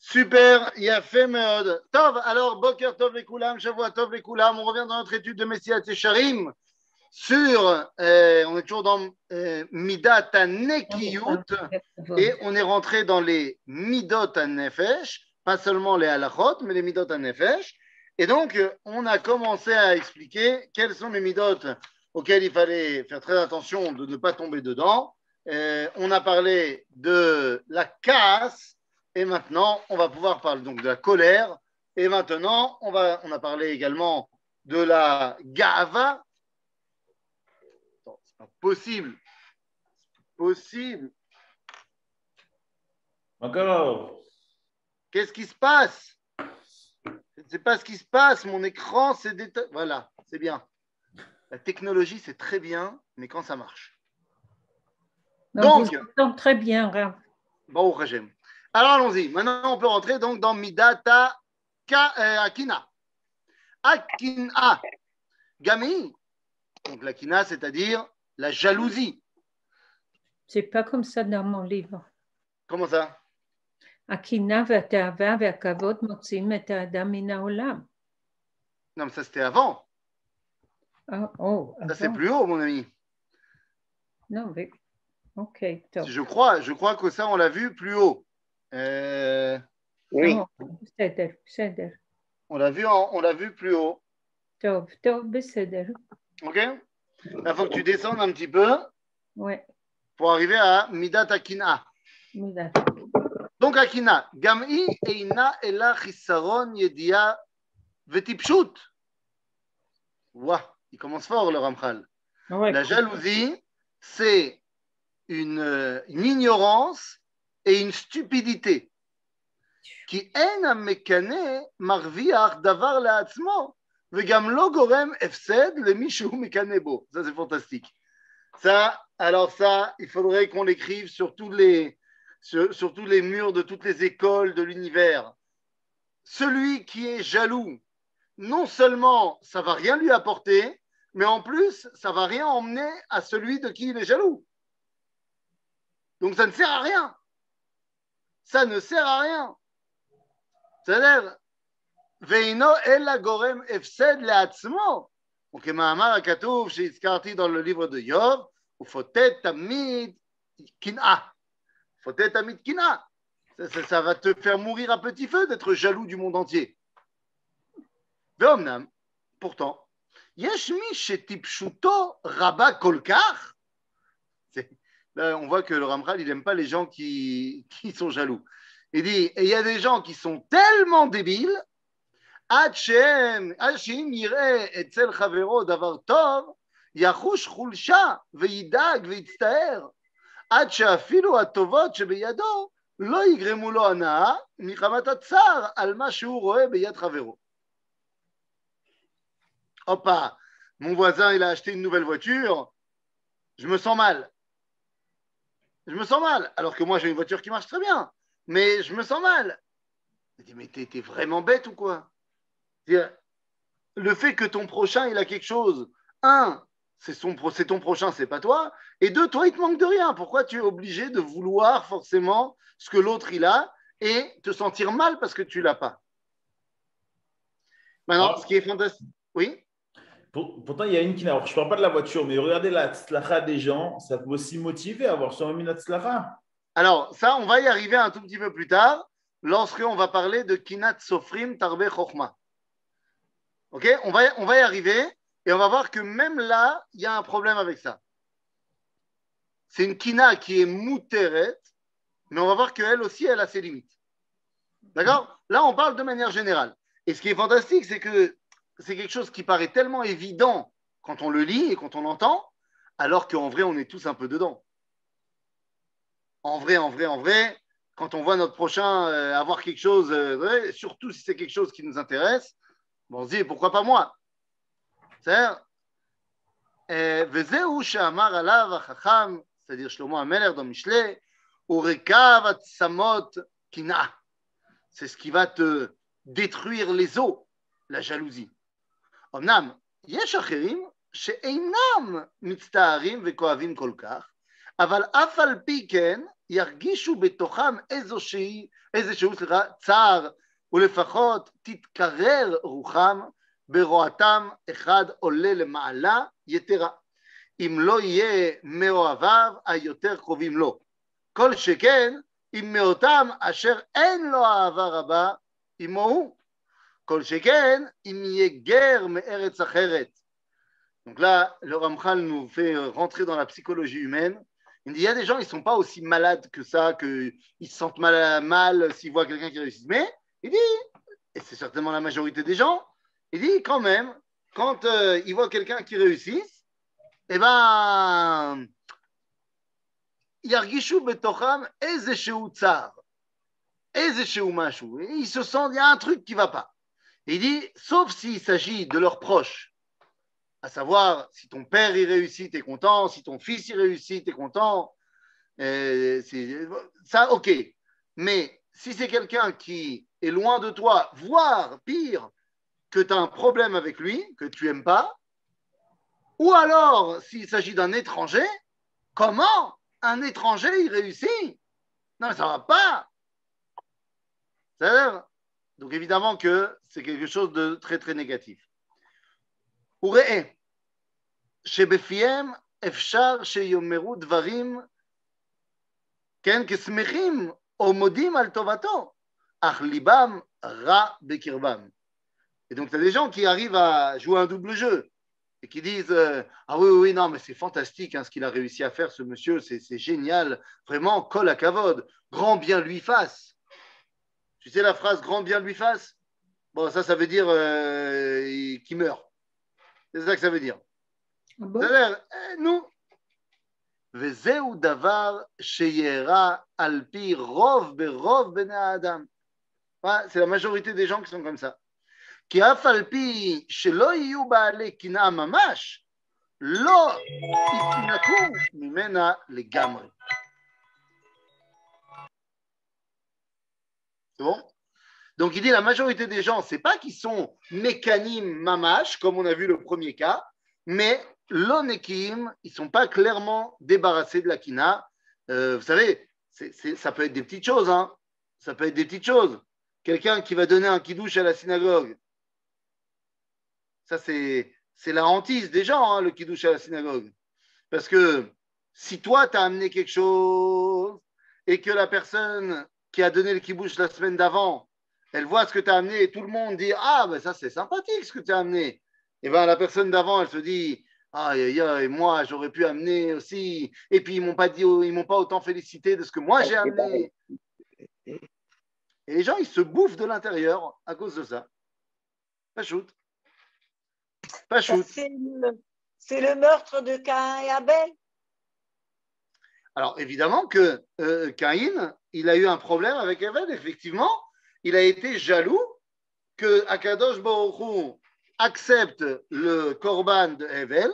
Super, Yafé Meod. Tov, alors, Boker Tov les Koulam, Shavua Tov les Koulam. On revient dans notre étude de Messiah Tesharim sur, on est toujours dans Midat HaNekiyut et on est rentré dans les Midot HaNefesh, pas seulement les Halachot, mais les Midot HaNefesh. Et donc, on a commencé à expliquer quels sont les Midot auxquels il fallait faire très attention de ne pas tomber dedans. On a parlé de la casse. Et maintenant, on va pouvoir parler donc de la colère. Et maintenant, on a parlé également de la gava. C'est pas possible. Possible. Encore. Qu'est-ce qui se passe? Je ne sais pas ce qui se passe. Mon écran, c'est voilà, c'est bien. La technologie, c'est très bien, mais quand ça marche. Donc très bien, Rav. Bon, Hashem. Alors allons-y. Maintenant, on peut rentrer donc dans Midata Akina. Akina. Gami. Donc la kina, c'est-à-dire la jalousie. C'est pas comme ça dans mon livre. Comment ça? Akina והתאווה והכבוד מוציאים את האדם מן העולם. Non, mais ça c'était avant. Ça c'est plus haut, mon ami. Non, mais ok. Top. Je crois que ça on l'a vu plus haut. Oui. בסדר. On l'a vu plus haut. טוב, בסדר. Ok. Là, il faut que tu descendes un petit peu. Ouais. Pour arriver à Midat Akina. Midat. Donc Akina, Gam'i eina ela chisaron yedia vetipshut. Ouah, il commence fort le Ramchal. Ouais. La jalousie, c'est une ignorance et une stupidité. Qui en המקנא מרוויח דבר לעצמו וגם לא גורם הפסד למי שהוא מקנא בו. Ça c'est fantastique. Ça, il faudrait qu'on l'écrive sur tous les murs de toutes les écoles de l'univers. Celui qui est jaloux, non seulement ça va rien lui apporter, mais en plus ça va rien emmener à celui de qui il est jaloux. Donc ça ne sert à rien. Ça ne sert à rien. C'est-à-dire, Veino ella gorem efsed le'atzmo. וכמאמר הכתוב שהזכרתי dans le livre de Yov, ופוטט תמיד קנאה. פוטט תמיד קנאה. Ça va te faire mourir à petit feu d'être jaloux du monde entier. ואומנם, pourtant, יש מי שטיפשותו רבה כל כך. Là, on voit que le Ramchal, il n'aime pas les gens qui sont jaloux. Il dit, et il y a des gens qui sont tellement débiles, עד שאם יראה אצל חברו דבר טוב, יחוש חולשה וידאג ויצטער, עד שאפילו הטובות שבידו לא יגרמו לו הנאה מחמת הצער על מה שהוא רואה ביד חברו. Hoppa, mon voisin, il a acheté une nouvelle voiture, je me sens mal. Je me sens mal, alors que moi j'ai une voiture qui marche très bien, mais je me sens mal. Il dit, mais t'es vraiment bête ou quoi? Le fait que ton prochain il a quelque chose, un, c'est ton prochain, c'est pas toi, et deux, toi il te manque de rien. Pourquoi tu es obligé de vouloir forcément ce que l'autre il a et te sentir mal parce que tu l'as pas? Maintenant, ce qui est fantastique, oui. Pourtant, il y a une qui n'a. Je ne parle pas de la voiture, mais regardez la tzlacha des gens, ça peut aussi motiver à avoir soi-même une tzlacha. Alors, ça, on va y arriver un tout petit peu plus tard, lorsqu'on va parler de Kinat Sofrim Tarbe Chochma. Ok, on va y arriver et on va voir que même là, il y a un problème avec ça. C'est une Kina qui est mouteret, mais on va voir qu'elle aussi, elle a ses limites. D'accord? Là, on parle de manière générale. Et ce qui est fantastique, c'est que c'est quelque chose qui paraît tellement évident quand on le lit et quand on l'entend, alors qu'en vrai, on est tous un peu dedans. En vrai, quand on voit notre prochain avoir quelque chose, surtout si c'est quelque chose qui nous intéresse, bon, on se dit, pourquoi pas moi? C'est-à-dire, וזהו שאמר עליו החכם, c'est-à-dire שלמה המלך dans Mishlei, ורקב עצמות קנאה. C'est ce qui va te détruire les os, la jalousie. אמנם, יש אחרים שאינם מצטערים וכואבים כל כך, אבל אף על פי כן ירגישו בתוכם איזשהו צער, ולפחות תתקרר רוחם ברועתם אחד עולה למעלה יתרה. אם לא יהיה מאוהביו היותר קרובים לו. כל שכן, אם מאותם אשר אין לו אהבה רבה, עמו הוא. כל שכן, אם יהיה גר מארץ אחרת. Donc là, le Ramchal nous fait rentrer dans la psychologie humaine. Il dit, il y a des gens, ils ne sont pas aussi malades que ça, qu'ils se sentent mal s'ils voient quelqu'un qui réussit. Mais, il dit, et c'est certainement la majorité des gens, il dit quand même, quand ils voient quelqu'un qui réussit, eh ben, ירגישו בתוכם איזשהו צער, איזשהו משהו. Ils se sentent, il y a un truc qui ne va pas. Et il dit, sauf s'il s'agit de leurs proches, à savoir, si ton père y réussit, tu es content, si ton fils y réussit, tu es content, ça, ok. Mais si c'est quelqu'un qui est loin de toi, voire pire, que tu as un problème avec lui, que tu n'aimes pas, ou alors, s'il s'agit d'un étranger, comment un étranger y réussit? Non, mais ça ne va pas. C'est-à-dire, donc évidemment que c'est quelque chose de très très négatif. וראה, שבפיהם אפשר שיאמרו דברים, כן, כשמחים או מודים על טובתו, אך ליבם רע בקרבם. Et donc, tu as des gens qui arrivent à jouer un double jeu et qui disent ah oui, oui, non, mais c'est fantastique hein, ce qu'il a réussi à faire, ce monsieur, c'est génial, vraiment, kol hakavod, grand bien lui fasse. Tu sais la phrase grand bien lui fasse? Bon, ça veut dire qu'il meurt. C'est ça que ça veut dire. Ah bon? C'est-à-dire, nous, וזהו דבר שירא על פי ברוב בני האדם. C'est la majorité des gens qui sont comme ça. כי אף על פי שלא יהיו בעלי קנאה ממש, לא יתנקו ממנה לגמרי. C'est bon? Donc il dit la majorité des gens, c'est pas qu'ils sont mécanim mamash, comme on a vu le premier cas, mais l'onekim, ils sont pas clairement débarrassés de la kina. Vous savez, ça peut être des petites choses, hein. Ça peut être des petites choses. Quelqu'un qui va donner un kidouche à la synagogue, ça c'est la hantise des gens, hein, le kidouche à la synagogue. Parce que si toi tu as amené quelque chose et que la personne qui a donné le kidouche la semaine d'avant, elle voit ce que tu as amené et tout le monde dit ah ben ça c'est sympathique ce que tu as amené, et bien la personne d'avant elle se dit ah et moi j'aurais pu amener aussi, et puis ils m'ont pas autant félicité de ce que moi j'ai amené, et les gens ils se bouffent de l'intérieur à cause de ça. Pas shoot. C'est le meurtre de Caïn et Abel. Alors évidemment que Caïn il a eu un problème avec Abel, effectivement. Il a été jaloux que Akadosh Baruch Hu accepte le korban de Hevel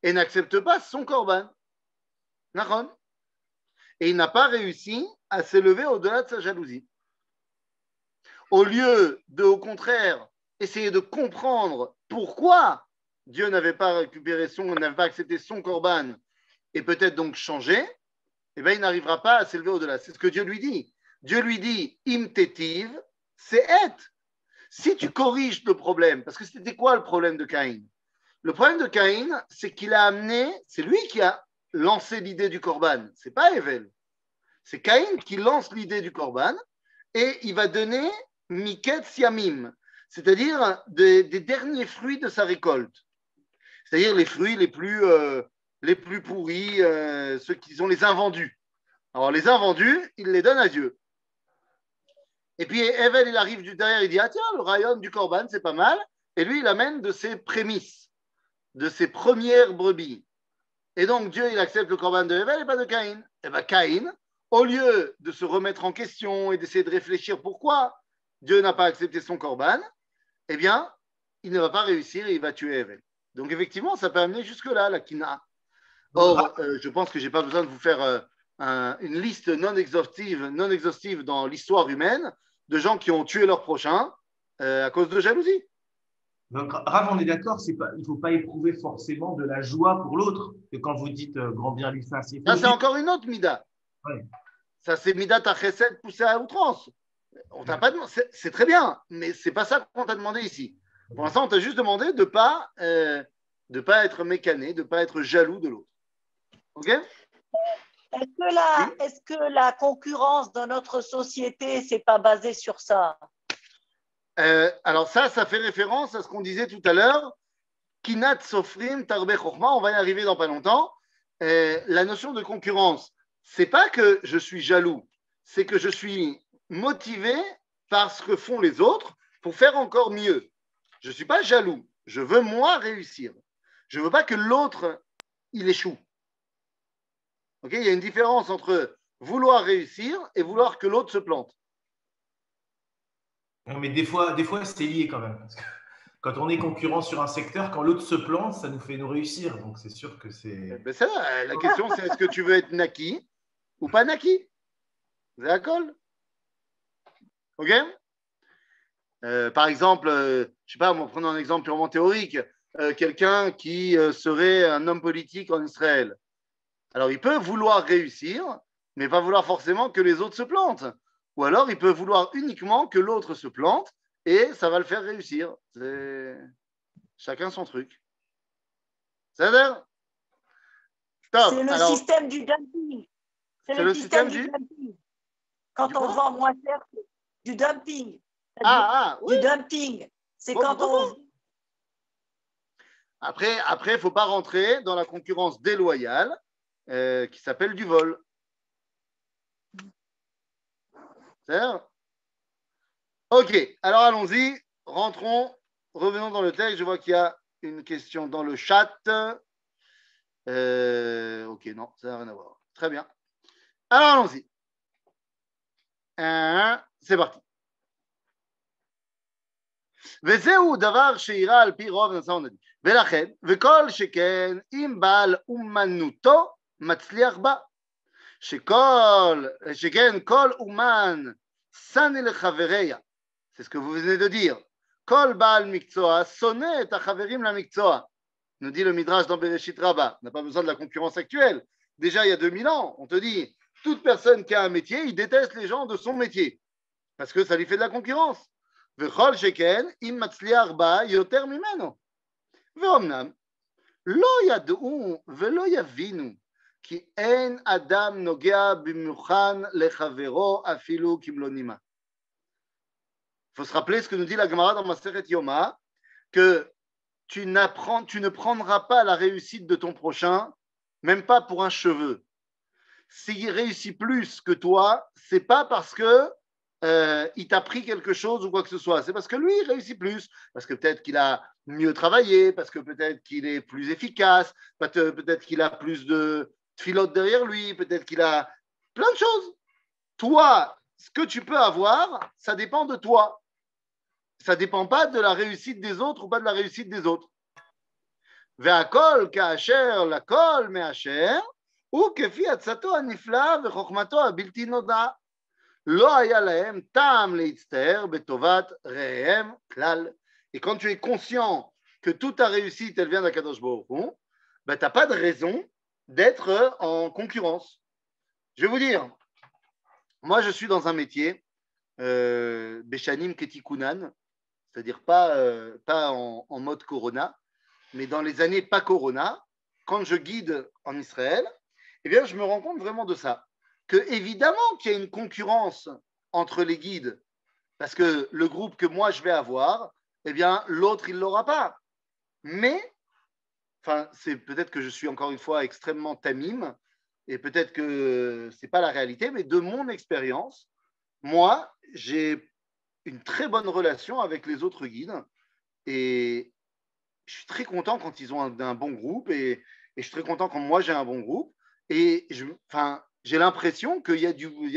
et n'accepte pas son korban. Nachon. Et il n'a pas réussi à s'élever au-delà de sa jalousie. Au lieu de, au contraire, essayer de comprendre pourquoi Dieu n'avait pas accepté son korban et peut-être donc changé, eh bien, il n'arrivera pas à s'élever au-delà. C'est ce que Dieu lui dit. Dieu lui dit, im tetiv, c'est et. Si tu corriges le problème, parce que c'était quoi le problème de Caïn? Le problème de Caïn, c'est qu'il a amené, c'est lui qui a lancé l'idée du korban, c'est pas Hevel. C'est Caïn qui lance l'idée du korban et il va donner miket siamim, c'est-à-dire des derniers fruits de sa récolte, c'est-à-dire les fruits les plus pourris, ceux qui sont les invendus. Alors les invendus, il les donne à Dieu. Et puis Hevel, il arrive du derrière, il dit ah tiens, le rayon du korban, c'est pas mal. Et lui, il amène de ses prémices, de ses premières brebis. Et donc Dieu, il accepte le korban de Hevel et pas de Caïn. Et bien Caïn, au lieu de se remettre en question et d'essayer de réfléchir pourquoi Dieu n'a pas accepté son korban, eh bien, il ne va pas réussir et il va tuer Hevel. Donc effectivement, ça peut amener jusque-là, la kina. Or, je pense que je n'ai pas besoin de vous faire une liste non exhaustive dans l'histoire humaine de gens qui ont tué leur prochain à cause de jalousie. Donc, Rav, on est d'accord, il ne faut pas éprouver forcément de la joie pour l'autre. Que quand vous dites grand bien lui fasse, Ça, c'est encore une autre mida. Ouais. Ça, c'est Midat HaChesed poussé à outrance. On t'a pas demandé, c'est très bien, mais c'est pas ça qu'on t'a demandé ici. Pour l'instant, on t'a juste demandé de pas être mécané, de pas être jaloux de l'autre. Ok? Est-ce que la concurrence dans notre société, c'est pas basé sur ça? Alors ça fait référence à ce qu'on disait tout à l'heure. Kinat Sofrim Tarbe Chochma, on va y arriver dans pas longtemps. La notion de concurrence, c'est pas que je suis jaloux, c'est que je suis motivé par ce que font les autres pour faire encore mieux. Je ne suis pas jaloux, je veux moi réussir. Je ne veux pas que l'autre, il échoue. Okay, il y a une différence entre vouloir réussir et vouloir que l'autre se plante. Non, mais des fois c'est lié quand même. Parce que quand on est concurrent sur un secteur, quand l'autre se plante, ça nous fait nous réussir. Donc c'est sûr que c'est. Ben ça, la question, c'est est-ce que tu veux être naki ou pas naki? C'est d'accord? Ok? Par exemple, je ne sais pas, prenons un exemple purement théorique, quelqu'un qui serait un homme politique en Israël. Alors, il peut vouloir réussir, mais pas vouloir forcément que les autres se plantent. Ou alors, il peut vouloir uniquement que l'autre se plante et ça va le faire réussir. C'est chacun son truc. C'est-à-dire? C'est le système du dumping. C'est le système du dumping. Quand on vend moins cher, du dumping. Oui. Du dumping. C'est quand on... Après, il ne faut pas rentrer dans la concurrence déloyale qui s'appelle du vol. C'est-à-dire? Ok, alors allons-y, rentrons, revenons dans le texte. Je vois qu'il y a une question dans le chat. Ok, non, ça n'a rien à voir. Très bien. Alors allons-y. C'est parti. וזהו דבר שאירע על פי רוב נשאון נדיב. ולכן, וכל שכן אם בעל אומנותו מצליח בה. שכן כל אומן שנא לחבריה. C'est ce que vous venez de dire. כל בעל מקצוע שונא את החברים למקצוע. Nous dit le Midrash dans Bereshit Rabbah. On n'a pas besoin de la concurrence actuelle. Déjà, il y a 2000 ans, on te dit, toute personne qui a un métier, il déteste les gens de son métier. Parce que ça lui fait de la concurrence. וכל שכן, אם מצליח בה יותר ממנו. ואומנם, לא ידעו ולא יבינו, כי אין אדם נוגע במוכן לחברו אפילו כמלונימה. Il faut se rappeler ce que nous dit la Gemara dans Masechet Yoma, que tu ne prendras pas la réussite de ton prochain, même pas pour un cheveu. S'il réussit plus que toi, c'est pas parce que il t'a pris quelque chose ou quoi que ce soit. C'est parce que lui, il réussit plus. Parce que peut-être qu'il a mieux travaillé, parce que peut-être qu'il est plus efficace, peut-être qu'il a plus de filotes derrière lui, peut-être qu'il a plein de choses. Toi, ce que tu peux avoir, ça dépend de toi. Ça ne dépend pas de la réussite des autres ou pas de la réussite des autres. והכל כאשר לכל מאשר, וכפי עצתו הנפלאה וחוכמתו הבלתי נודעה. לא היה להם טעם להצטער בטובת רעיהם כלל. Et quand tu es conscient que toute ta réussite, elle vient d'Akadosh Baruch Hu, ben, tu n'as pas de raison d'être en concurrence. Je vais vous dire, moi je suis dans un métier, Beshanim Ketikunan, c'est-à-dire pas en mode Corona, mais dans les années pas Corona, quand je guide en Israël, eh bien, je me rends compte vraiment de ça. Que évidemment qu'il y a une concurrence entre les guides, parce que le groupe que moi je vais avoir, eh bien, l'autre, il ne l'aura pas. Mais, enfin, c'est peut-être que je suis encore une fois extrêmement tamim, et peut-être que ce n'est pas la réalité, mais de mon expérience, moi, j'ai une très bonne relation avec les autres guides, et je suis très content quand ils ont un bon groupe, et je suis très content quand moi j'ai un bon groupe, et j'ai l'impression qu'il y a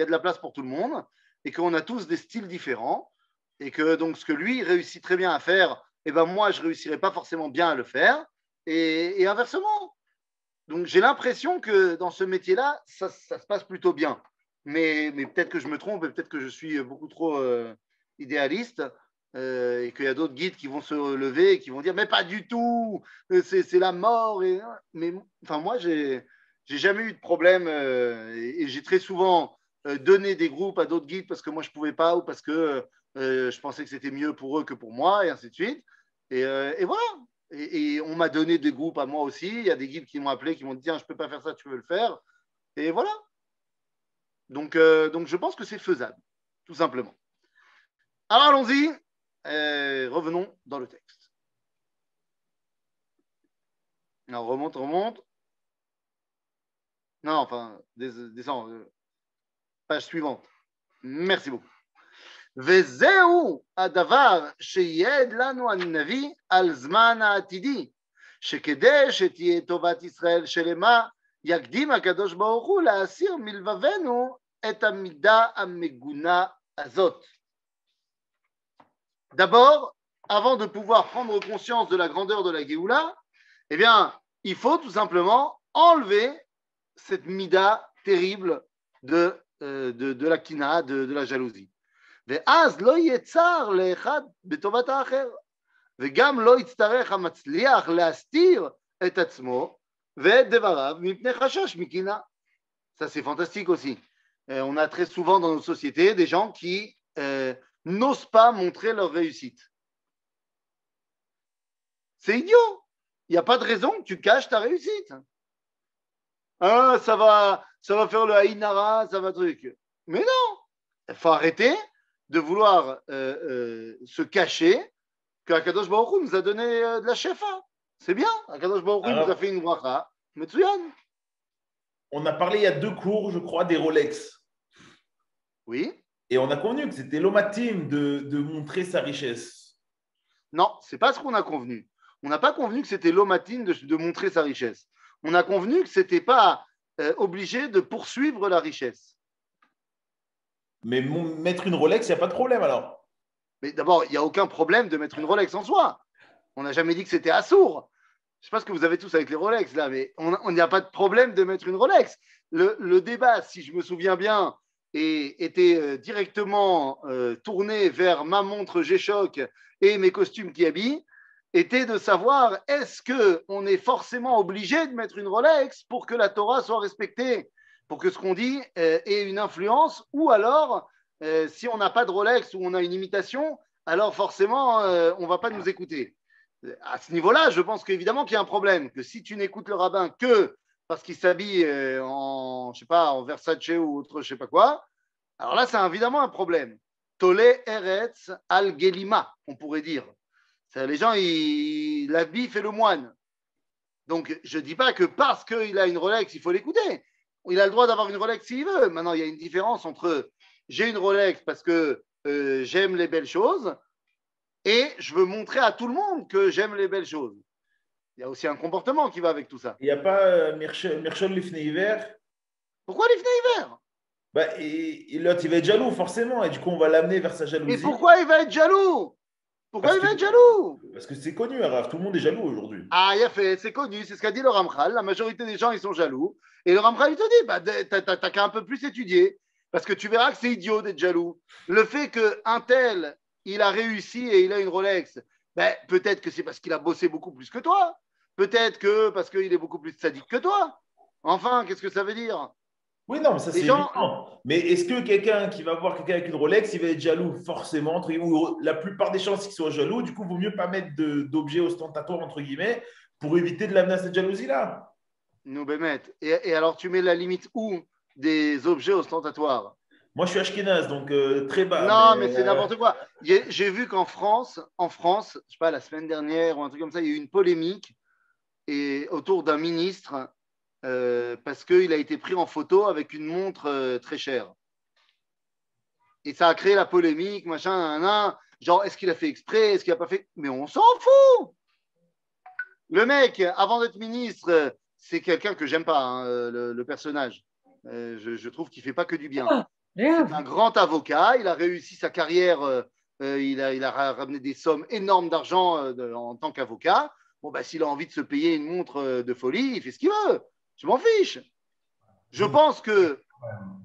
de la place pour tout le monde, et qu'on a tous des styles différents, et que donc ce que lui réussit très bien à faire, eh ben moi je ne réussirais pas forcément bien à le faire, et inversement. Donc j'ai l'impression que dans ce métier-là, ça se passe plutôt bien. Mais peut-être que je me trompe, et peut-être que je suis beaucoup trop idéaliste, et qu'il y a d'autres guides qui vont se lever et qui vont dire mais pas du tout, c'est la mort. Mais enfin moi j'ai jamais eu de problème, et j'ai très souvent donner des groupes à d'autres guides parce que moi je ne pouvais pas ou parce que je pensais que c'était mieux pour eux que pour moi, et ainsi de suite. Et voilà. Et on m'a donné des groupes à moi aussi. Il y a des guides qui m'ont appelé, qui m'ont dit tiens, je ne peux pas faire ça, tu veux le faire. Et voilà. Donc je pense que c'est faisable, tout simplement. Alors allons-y. Revenons dans le texte. Alors remonte. Non, enfin, descends. Page suivante. Merci beaucoup. וזהו הדבר שייעד לנו הנביא על זמן העתידי, שכדי שתהיה טובת ישראל שלמה, יקדים הקדוש ברוך הוא להסיר מלבבנו את המידה המגונה הזאת. D'abord, avant de pouvoir prendre conscience de la grandeur de la Géoula, eh bien, il faut tout simplement enlever cette mida terrible de la kina, de la jalousie. ואז לא יהיה צער לאחד בטובת האחר, וגם לא יצטרך המצליח להסתיר את עצמו ואת דבריו מפני חשש מקנאה. Ça, c'est fantastique aussi. On a très souvent dans nos sociétés des gens qui n'osent pas montrer leur réussite. C'est idiot. Il n'y a pas de raison que tu caches ta réussite. Ah, ça va faire le haïnara, ça va truc. Mais non, il faut arrêter de vouloir se cacher que Akadosh Baruch Hu nous a donné de la shefa. C'est bien. Akadosh Baruch Hu nous a fait une bracha. Metsuyan. On a parlé il y a 2 cours, je crois, des Rolex. Oui. Et on a convenu que c'était l'omatim de montrer sa richesse. Non, ce n'est pas ce qu'on a convenu. On n'a pas convenu que c'était l'omatim de montrer sa richesse. On a convenu que ce n'était pas obligé de poursuivre la richesse. Mais mettre une Rolex, il n'y a pas de problème alors. Mais d'abord, il n'y a aucun problème de mettre une Rolex en soi. On n'a jamais dit que c'était assourd. Je ne sais pas ce que vous avez tous avec les Rolex là, mais on n'y a pas de problème de mettre une Rolex. Le débat, si je me souviens bien, était directement tourné vers ma montre G-Shock et mes costumes qui habillent, était de savoir est-ce qu'on est forcément obligé de mettre une Rolex pour que la Torah soit respectée, pour que ce qu'on dit ait une influence, ou alors, si on n'a pas de Rolex ou on a une imitation, alors forcément, on ne va pas nous écouter. À ce niveau-là, je pense qu'évidemment qu'il y a un problème, que si tu n'écoutes le rabbin que parce qu'il s'habille en, je sais pas, en Versace ou autre, je sais pas quoi, alors là, c'est évidemment un problème. Tolé Eretz al Gelima, on pourrait dire. Les gens, l'habit fait le moine. Donc, je ne dis pas que parce qu'il a une Rolex, il faut l'écouter. Il a le droit d'avoir une Rolex s'il veut. Maintenant, il y a une différence entre j'ai une Rolex parce que j'aime les belles choses et je veux montrer à tout le monde que j'aime les belles choses. Il y a aussi un comportement qui va avec tout ça. Il n'y a pas Mershon Lifnei Hiver. Pourquoi Lifnei Hiver? L'autre, il va être jaloux, forcément. Et du coup, on va l'amener vers sa jalousie. Et pourquoi il va être jaloux? Pourquoi il va être jaloux? Parce que c'est connu, Arav. Tout le monde est jaloux aujourd'hui. Ah, il a fait, c'est connu, c'est ce qu'a dit le Ramchal. La majorité des gens, ils sont jaloux. Et le Ramchal, il te dit, bah, t'as qu'à un peu plus étudier. Parce que tu verras que c'est idiot d'être jaloux. Le fait qu'un tel, il a réussi et il a une Rolex, ben, peut-être que c'est parce qu'il a bossé beaucoup plus que toi. Peut-être que parce qu'il est beaucoup plus sadique que toi. Enfin, qu'est-ce que ça veut dire? Oui, non, mais ça c'est évident. Mais est-ce que quelqu'un qui va voir quelqu'un avec une Rolex, il va être jaloux forcément, ou la plupart des chances qu'il soit jaloux, du coup, il vaut mieux pas mettre d'objets ostentatoires, entre guillemets, pour éviter de l'amener à cette jalousie-là. Nous, Bémet. Et alors, tu mets la limite où des objets ostentatoires? Moi, je suis ashkénaze, donc très bas. Non, mais c'est n'importe quoi. J'ai vu qu'en France, je sais pas, la semaine dernière ou un truc comme ça, il y a eu une polémique autour d'un ministre parce qu'il a été pris en photo avec une montre très chère. Et ça a créé la polémique, machin, genre, est-ce qu'il a fait exprès, est-ce qu'il n'a pas fait... Mais on s'en fout. Le mec, avant d'être ministre, c'est quelqu'un que j'aime pas, hein, le personnage. Je trouve qu'il ne fait pas que du bien. C'est un grand avocat, il a réussi sa carrière, il a ramené des sommes énormes d'argent en tant qu'avocat. Bon, bah, s'il a envie de se payer une montre de folie, il fait ce qu'il veut. Je m'en fiche. Je pense que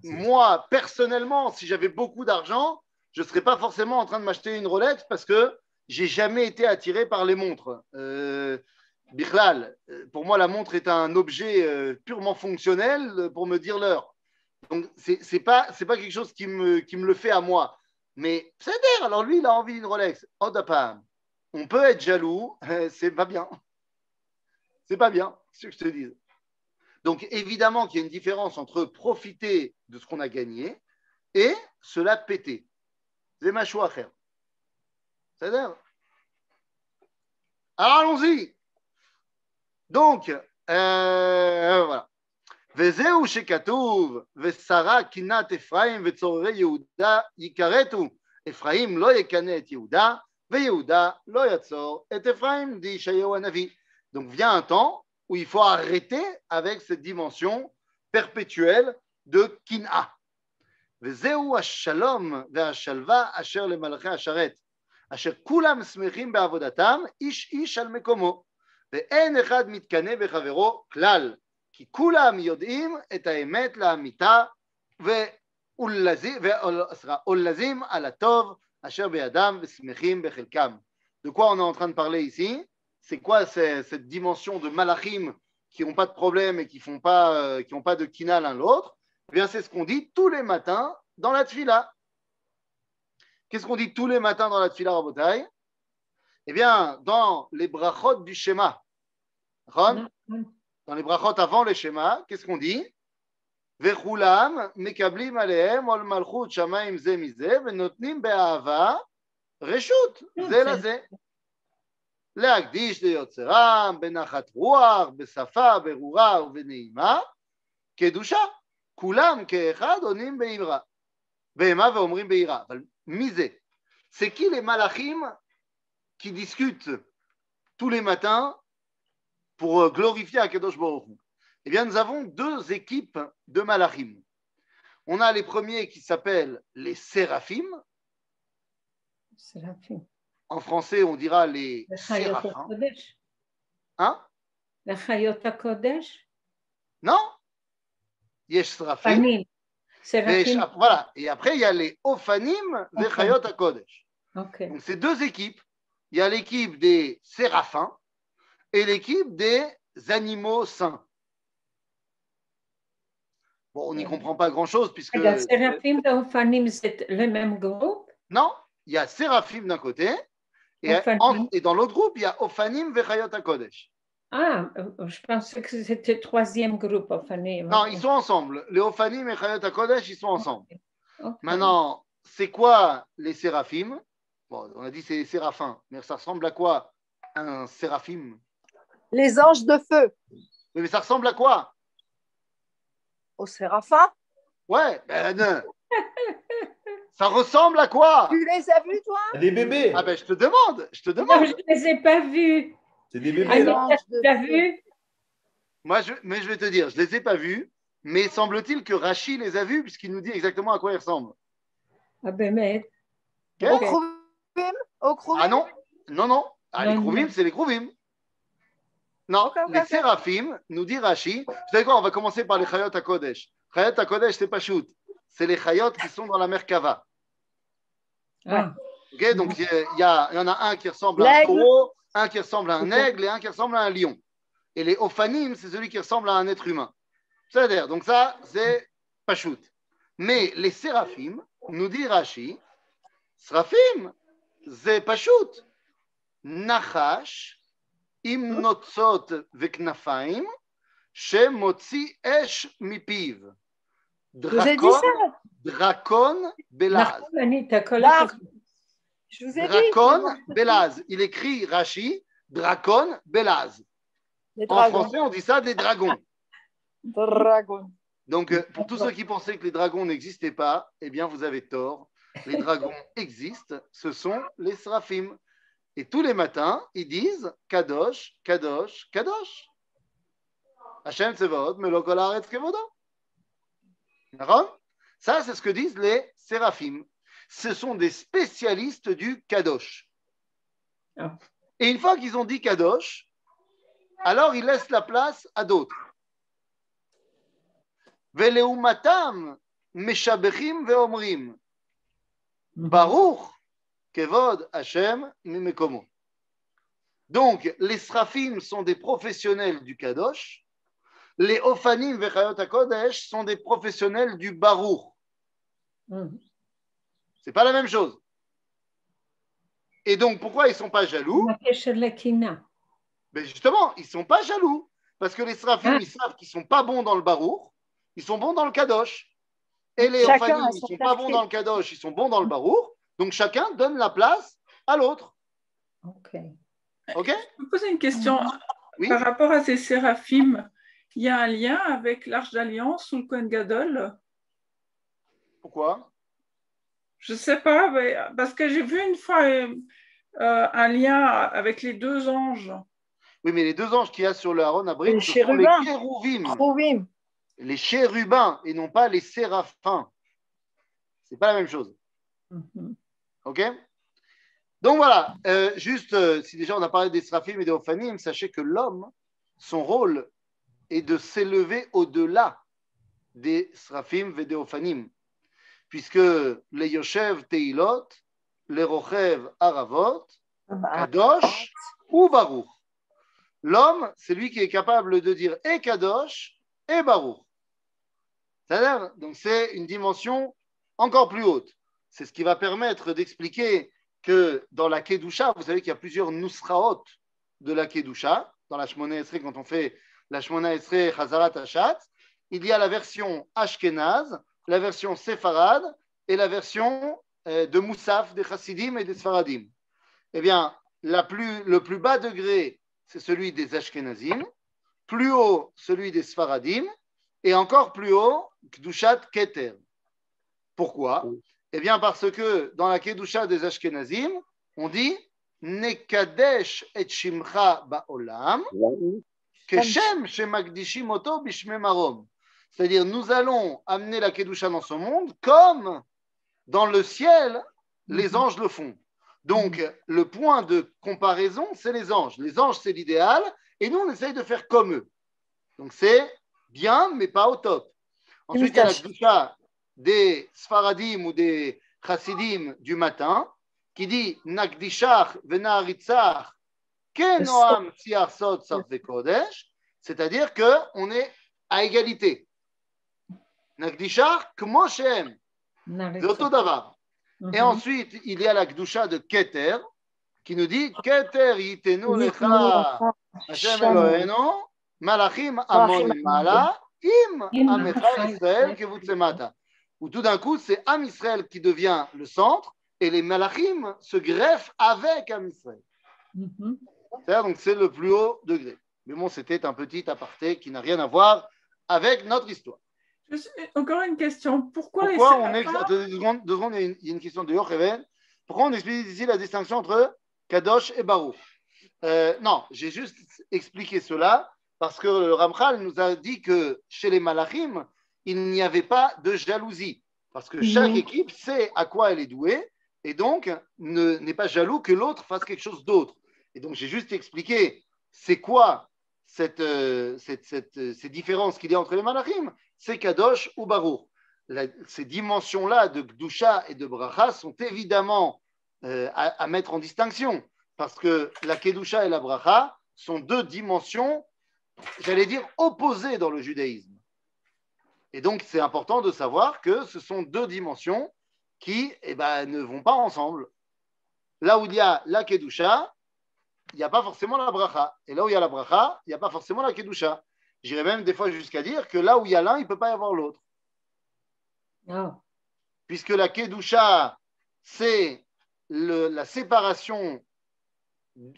moi, personnellement, si j'avais beaucoup d'argent, je ne serais pas forcément en train de m'acheter une Rolex parce que je n'ai jamais été attiré par les montres. Bichlal, pour moi, la montre est un objet purement fonctionnel pour me dire l'heure. Donc, c'est pas quelque chose qui me le fait à moi. Mais c'est-à-dire, alors lui, il a envie d'une Rolex. Odapam, on peut être jaloux, c'est pas bien. C'est pas bien, c'est ce que je te dis. Donc, évidemment qu'il y a une différence entre profiter de ce qu'on a gagné et se la péter. C'est ma choix à faire. C'est-à-dire. Alors, allons-y. Donc, voilà. וזהו שכתוב, ושרה קנאת אפרים וצוררי יהודה יכרתו, אפרים לא יקנא את יהודה, ויהודה לא יצור את אפרים, dit ישעיהו הנביא. Donc vient un temps où il faut arrêter avec cette dimension perpétuelle de קנאה. וזהו השלום והשלווה אשר למלאכי השרת, אשר כולם שמחים בעבודתם, איש איש על מקומו, ואין אחד מתקנא בחברו כלל. כי כולם יודעים את האמת לאמיתה ועולזים על הטוב אשר בידם ושמחים בחלקם. De quoi on est en train de parler ici? C'est quoi cette dimension de malachim qui n'ont pas de problème et qui n'ont pas de kina l'un l'autre? Eh bien, c'est ce qu'on dit tous les matins dans la tfila. Qu'est-ce qu'on dit tous les matins dans la tfila, Rabotai? Eh bien, dans les brachot du Shema. Dans les brachot avant les schémas, qu'est-ce qu'on dit? Vechulam mekablim alehem ol malchut shamayim ze mize venotnim be'ahava reshut ze laze להקדיש ליוצרם בנחת רוח, בשפה ברורה ובנעימה, קדושה. כולם כאחד עונים באימה ואומרים ביראה. אבל מי זה? C'est qui les malachim qui discutent tous les matins pour glorifier Akadosh Baruch Hu? Eh bien, nous avons deux équipes de malachim. On a les premiers qui s'appellent les séraphim. Séraphim. En français, on dira les séraphins. Hein? Les Chayot HaKodesh? Non. Yesh séraphim. Voilà. Et après, il y a les Ophanim des Chayot HaKodesh. Okay. Donc, c'est deux équipes. Il y a l'équipe des séraphins et l'équipe des animaux saints. Bon, on n'y comprend pas grand-chose puisque... Les séraphim et Ophanim, c'est le même groupe? Non, il y a séraphim d'un côté et dans l'autre groupe, il y a Ophanim et Chayot HaKodesh. Ah, je pensais que c'était le troisième groupe, Ophanim. Non, ils sont ensemble. Les Ophanim et Chayot HaKodesh, ils sont ensemble. Okay. Maintenant, c'est quoi les séraphim? Bon, on a dit c'est les séraphins, mais ça ressemble à quoi un séraphim? Les anges de feu. Mais ça ressemble à quoi? Aux séraphins. Ouais, ben non. Ça ressemble à quoi? Tu les as vus, toi? Des bébés. Ah ben je te demande. Non, je ne les ai pas vus. C'est des bébés. Ah, tu l'as vu? Moi, mais je vais te dire, je ne les ai pas vus, mais semble-t-il que Rachi les a vus puisqu'il nous dit exactement à quoi ils ressemblent. Ah ben mais... Okay. Au Krouvim? Au Krouvim? Ah non, non, non. Ah, Non, les Krouvim, non. c'est les Krouvim. Non, Okay. les séraphim, nous dit Rachi. Vous savez quoi, on va commencer par les Chayot HaKodesh. Chayot HaKodesh, c'est pas shoot. C'est les Chayot qui sont dans la Merkava. Ah. Okay, donc, il y en a un qui ressemble à un taureau, un qui ressemble à un aigle et un qui ressemble à un lion. Et les Ophanim, c'est celui qui ressemble à un être humain. C'est-à-dire, donc ça, c'est pas shoot. Mais les séraphim, nous dit Rashi, séraphim, c'est pas shoot. Nachash, im notzot veknafaim, shemotzi esh mipiv. Vous avez dit ça? Dracon Belaz. Je vous ai dit. Dracon Belaz. Il écrit Rashi, Dracon Belaz. En français, on dit ça des dragons. Dragon. Donc, pour tous ceux qui pensaient que les dragons n'existaient pas, eh bien, vous avez tort. Les dragons existent. Ce sont les séraphim. Et tous les matins, ils disent Kadosh, Kadosh, Kadosh. Hashem Tsevaot, Melo Kol Haaretz Kevodo. D'accord? Ça, c'est ce que disent les séraphim. Ce sont des spécialistes du Kadosh. Et une fois qu'ils ont dit Kadosh, alors ils laissent la place à d'autres. Veleumatam meshabechim veomrim Baruch kevod Hashem mimekomo. Donc, les séraphim sont des professionnels du Kadosh. Les Ofanim Vechayot HaKodesh sont des professionnels du Barour. C'est pas la même chose. Et donc, pourquoi ils ne sont pas jaloux? Ben justement, ils ne sont pas jaloux. Parce que les Srafim, ils savent qu'ils ne sont pas bons dans le Barour, ils sont bons dans le Kadosh. Et les Ofanim, ils ne sont pas bons dans le Kadosh, ils sont bons dans le Barour. Donc, chacun donne la place à l'autre. Ok. Ok? Je peux poser une question Oui. par rapport à ces séraphim. Il y a un lien avec l'Arche d'Alliance ou le Kohen Gadol? Pourquoi? Je ne sais pas, mais parce que j'ai vu une fois un lien avec les deux anges. Oui, mais les deux anges qu'il y a sur le Aaron Abrit, Les ce sont les chérubins. kérouvim. Les chérubins et non pas les séraphins. C'est pas la même chose. Ok? Donc voilà, juste si déjà on a parlé des Srafim et des Ophanim, sachez que l'homme, son rôle est de s'élever au-delà des Srafim et des Ophanim. Puisque les Yoshev Teilot, les Rochev Aravot, Kadosh ou Baruch. L'homme, c'est lui qui est capable de dire et Kadosh et Baruch. C'est-à-dire, donc c'est une dimension encore plus haute. C'est ce qui va permettre d'expliquer que dans la Kedusha, vous savez qu'il y a plusieurs Nusraot de la Kedusha. Dans la Shmona Esrei, quand on fait la Shmona Esrei Chazarat Hashat, il y a la version Ashkenaz, la version Séfarade et la version de Moussaf, des Chassidim et des Sfaradim. Eh bien, le plus bas degré, c'est celui des Ashkenazim, plus haut, celui des Sfaradim, et encore plus haut, Kedushat Keter. Pourquoi? Eh bien, parce que dans la Kedusha des Ashkenazim, on dit Nekadesh et Shimcha Ba'olam, Keshem Shemakdishim Oto Bishme Marom. C'est-à-dire, nous allons amener la Kedusha dans ce monde comme dans le ciel, les anges le font. Donc, le point de comparaison, c'est les anges. Les anges, c'est l'idéal, et nous, on essaye de faire comme eux. Donc, c'est bien, mais pas au top. Ensuite, il y a la Kedusha des Sfaradim ou des Chassidim du matin, qui dit Nakdishach venaharitzach kenoam tsiar sod sarve kodesh, c'est-à-dire qu'on est à égalité. Nakdishach kmo shem, c'est autodavar. Et ensuite, il y a la Kedusha de Keter, qui nous dit Keter yitenu lecha Hashem Eloheinu malachim amon mala im amecha Israël kevutsemata. Où tout d'un coup, c'est Am Israël qui devient le centre et les malachim se greffent avec Am Israël. C'est-à-dire, donc c'est le plus haut degré. Mais bon, c'était un petit aparté qui n'a rien à voir avec notre histoire. Encore une question. Pourquoi on est... Deux secondes, il y a une question de Yocheved. Pourquoi on explique ici la distinction entre Kadosh et Baruch? Non, j'ai juste expliqué cela parce que le Ramchal nous a dit que chez les malachim, il n'y avait pas de jalousie. Parce que chaque équipe sait à quoi elle est douée et donc n'est pas jaloux que l'autre fasse quelque chose d'autre. Et donc, j'ai juste expliqué c'est quoi ces différences qu'il y a entre les malachim. C'est Kadosh ou Baruch. Ces dimensions-là de Gdusha et de Bracha sont évidemment à mettre en distinction parce que la Kedusha et la Bracha sont deux dimensions, j'allais dire, opposées dans le judaïsme. Et donc, c'est important de savoir que ce sont deux dimensions qui ne vont pas ensemble. Là où il y a la Kedusha, il n'y a pas forcément la Bracha. Et là où il y a la Bracha, il n'y a pas forcément la Kedusha. J'irais même des fois jusqu'à dire que là où il y a l'un, il ne peut pas y avoir l'autre. Oh. Puisque la Kedusha, c'est la séparation,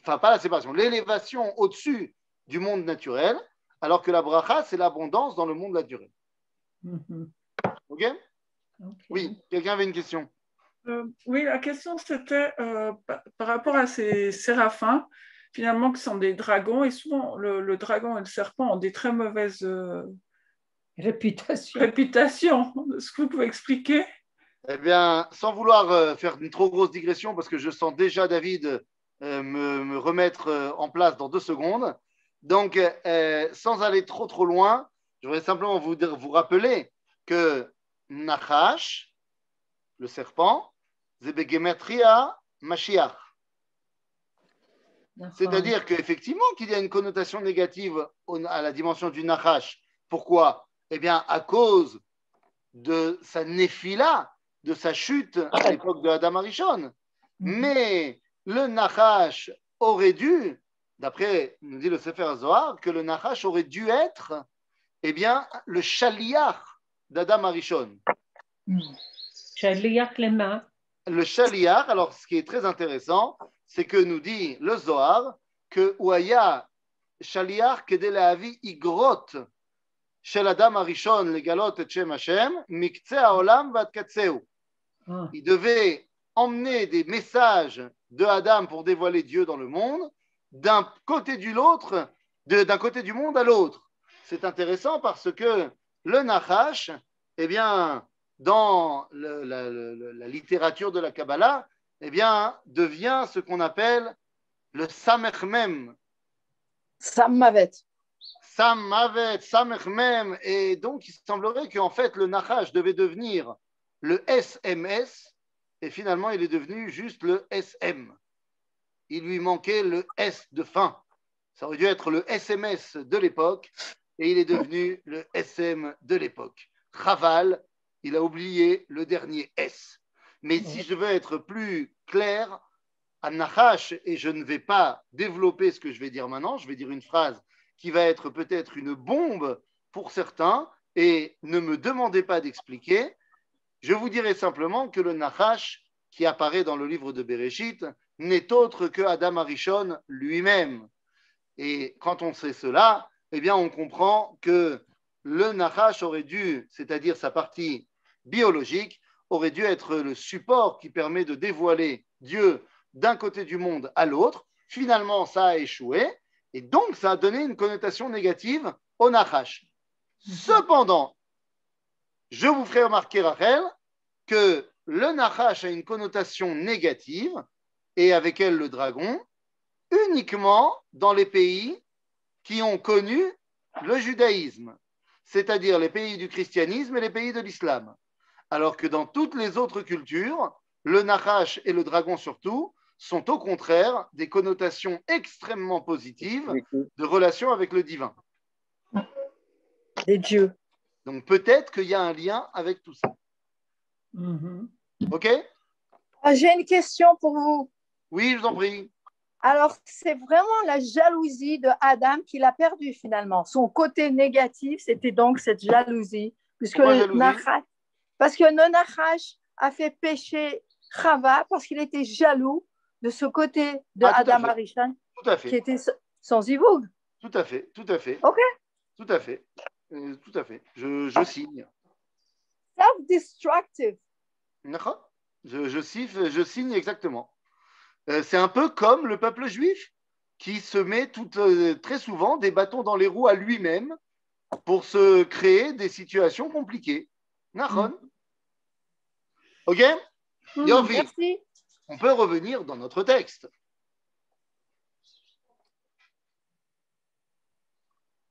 enfin pas la séparation, l'élévation au-dessus du monde naturel, alors que la Bracha, c'est l'abondance dans le monde naturel. Ok? Oui, quelqu'un avait une question? Oui, la question c'était par rapport à ces séraphins, finalement, qui sont des dragons, et souvent le dragon et le serpent ont des très mauvaises réputations. Est-ce que vous pouvez expliquer? Eh bien, sans vouloir faire une trop grosse digression, parce que je sens déjà David me remettre en place dans 2 secondes. Donc, sans aller trop loin, je voudrais simplement vous rappeler que Nachash, le serpent, c'est Begematria Mashiach. C'est-à-dire qu'effectivement, qu'il y a une connotation négative à la dimension du Nachash, Pourquoi? Eh bien, à cause de sa néphila, de sa chute à l'époque de Adam Arishon. Mais le Nachash aurait dû, d'après nous dit le Sefer Zohar, que le Nachash aurait dû être, eh bien, le Shaliach d'Adam Arishon. Shaliach lema. Le Shaliach, alors ce qui est très intéressant, c'est que nous dit le Zohar que Ouaya Shaliach kedei lehavi igrot shel Adam Arishon legalot et Shem Hashem miktzeh haolam vad katzeu. Il devait emmener des messages de Adam pour dévoiler Dieu dans le monde, d'un côté du monde à l'autre. C'est intéressant parce que le Nachash, eh bien, dans la littérature de la Kabbalah, eh bien, devient ce qu'on appelle le Samech Mem. Sammavet. Sammavet, Samech Mem. Et donc, il semblerait qu'en fait, le Nachash devait devenir le SMS, et finalement, il est devenu juste le SM. Il lui manquait le S de fin. Ça aurait dû être le SMS de l'époque, et il est devenu le SM de l'époque. Chaval, il a oublié le dernier S. Mais si je veux être plus clair, à Nachash, et je ne vais pas développer ce que je vais dire maintenant, je vais dire une phrase qui va être peut-être une bombe pour certains, et ne me demandez pas d'expliquer. Je vous dirai simplement que le Nachash, qui apparaît dans le livre de Bereshit, n'est autre que Adam Arishon lui-même. Et quand on sait cela, eh bien, on comprend que le Nachash aurait dû, c'est-à-dire sa partie biologique, aurait dû être le support qui permet de dévoiler Dieu d'un côté du monde à l'autre. Finalement, ça a échoué, et donc ça a donné une connotation négative au Nachash. Cependant, je vous ferai remarquer, Rachel, que le Nachash a une connotation négative, et avec elle le dragon, uniquement dans les pays qui ont connu le judaïsme, c'est-à-dire les pays du christianisme et les pays de l'islam. Alors que dans toutes les autres cultures, le Nachash et le dragon surtout sont au contraire des connotations extrêmement positives de relation avec le divin. Des dieux. Donc peut-être qu'il y a un lien avec tout ça. Ok? J'ai une question pour vous. Oui, je vous en prie. Alors, c'est vraiment la jalousie de Adam qu'il a perdu finalement. Son côté négatif, c'était donc cette jalousie. Puisque parce que le Nachash a fait pécher Chava parce qu'il était jaloux de ce côté de Adam Arishon qui était sans Ivoug. Tout à fait, tout à fait. Ok. Tout à fait, tout à fait. Je signe. Self-destructive. Je signe exactement. C'est un peu comme le peuple juif qui se met très souvent des bâtons dans les roues à lui-même pour se créer des situations compliquées. Nachon. Ok? Yofi. Merci. On peut revenir dans notre texte.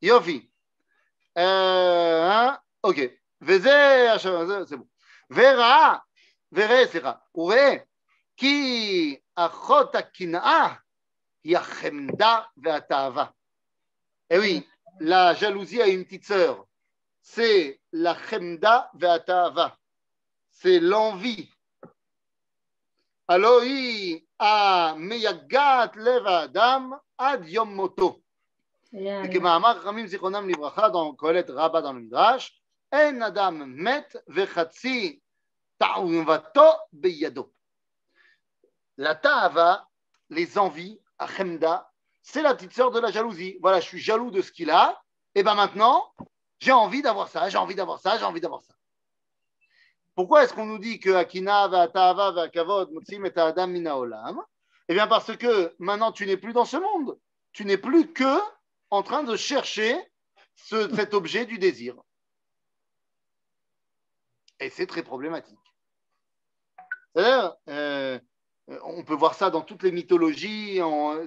Yofi. Ok. C'est bon. Vera, סליחה, וראה כי אחות הקנאה היא החמדה והתאווה. Eh oui, la jalousie a une petite sœur. C'est la chemda ve'ata'ava. C'est l'envie. Alors, היא המייגעת לב האדם עד יום מותו. וכמאמר חכמים זיכרונם לברכה, dans קהלת רבה dans le Midrash, אין אדם מת וחצי ta'uvato beyado. La ta'ava, les envies, achemda, c'est la petite sœur de la jalousie. Voilà, je suis jaloux de ce qu'il a, et bien maintenant, j'ai envie d'avoir ça, j'ai envie d'avoir ça, j'ai envie d'avoir ça. Pourquoi est-ce qu'on nous dit que Akina, Ta'ava, Vakavod, Motsim et Adam Mina Olam? Eh bien parce que maintenant tu n'es plus dans ce monde. Tu n'es plus que en train de chercher cet objet du désir. Et c'est très problématique. On peut voir ça dans toutes les mythologies,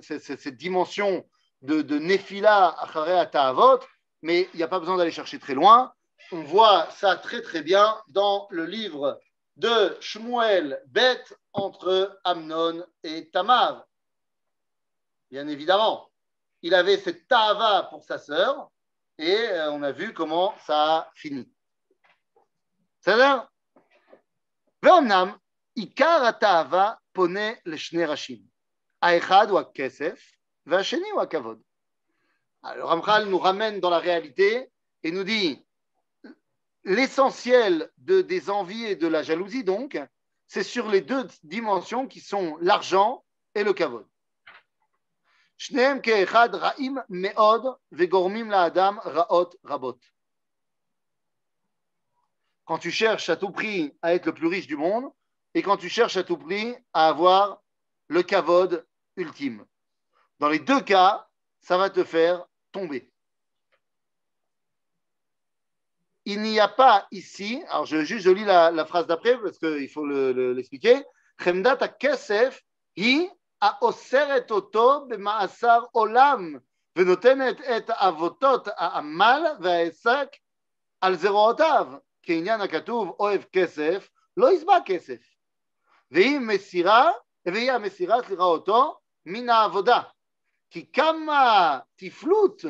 cette dimension de Néphila, Acharei Ta'avot, mais il n'y a pas besoin d'aller chercher très loin. On voit ça très très bien dans le livre de Shmuel Bet entre Amnon et Tamar. Bien évidemment, il avait cette Ta'ava pour sa sœur, Et on a vu comment ça a fini. C'est-à-dire, ואומנם, עיקר התאווה פונה לשני ראשים. האחד הוא הכסף, והשני הוא הכבוד. Alors, Ramchal nous ramène dans la réalité et nous dit l'essentiel des envies et de la jalousie, donc, c'est sur les deux dimensions qui sont l'argent et le kavod. שניהם כאחד רעים מאוד וגורמים לאדם רעות רבות. Quand tu cherches à tout prix à être le plus riche du monde et quand tu cherches à tout prix à avoir le kavod ultime. Dans les deux cas, ça va te faire tomber. Il n'y a pas ici, alors je lis la phrase d'après parce qu'il faut l'expliquer. Chemdat ha-kesef hi האוסרת אותו במאסר עולם ונותנת את אבותות העמל והעסק על זרועותיו, כעניין הכתוב אוהב כסף לא ישבע כסף, והיא המסירה אותו מן העבודה, כי כמה תפלות,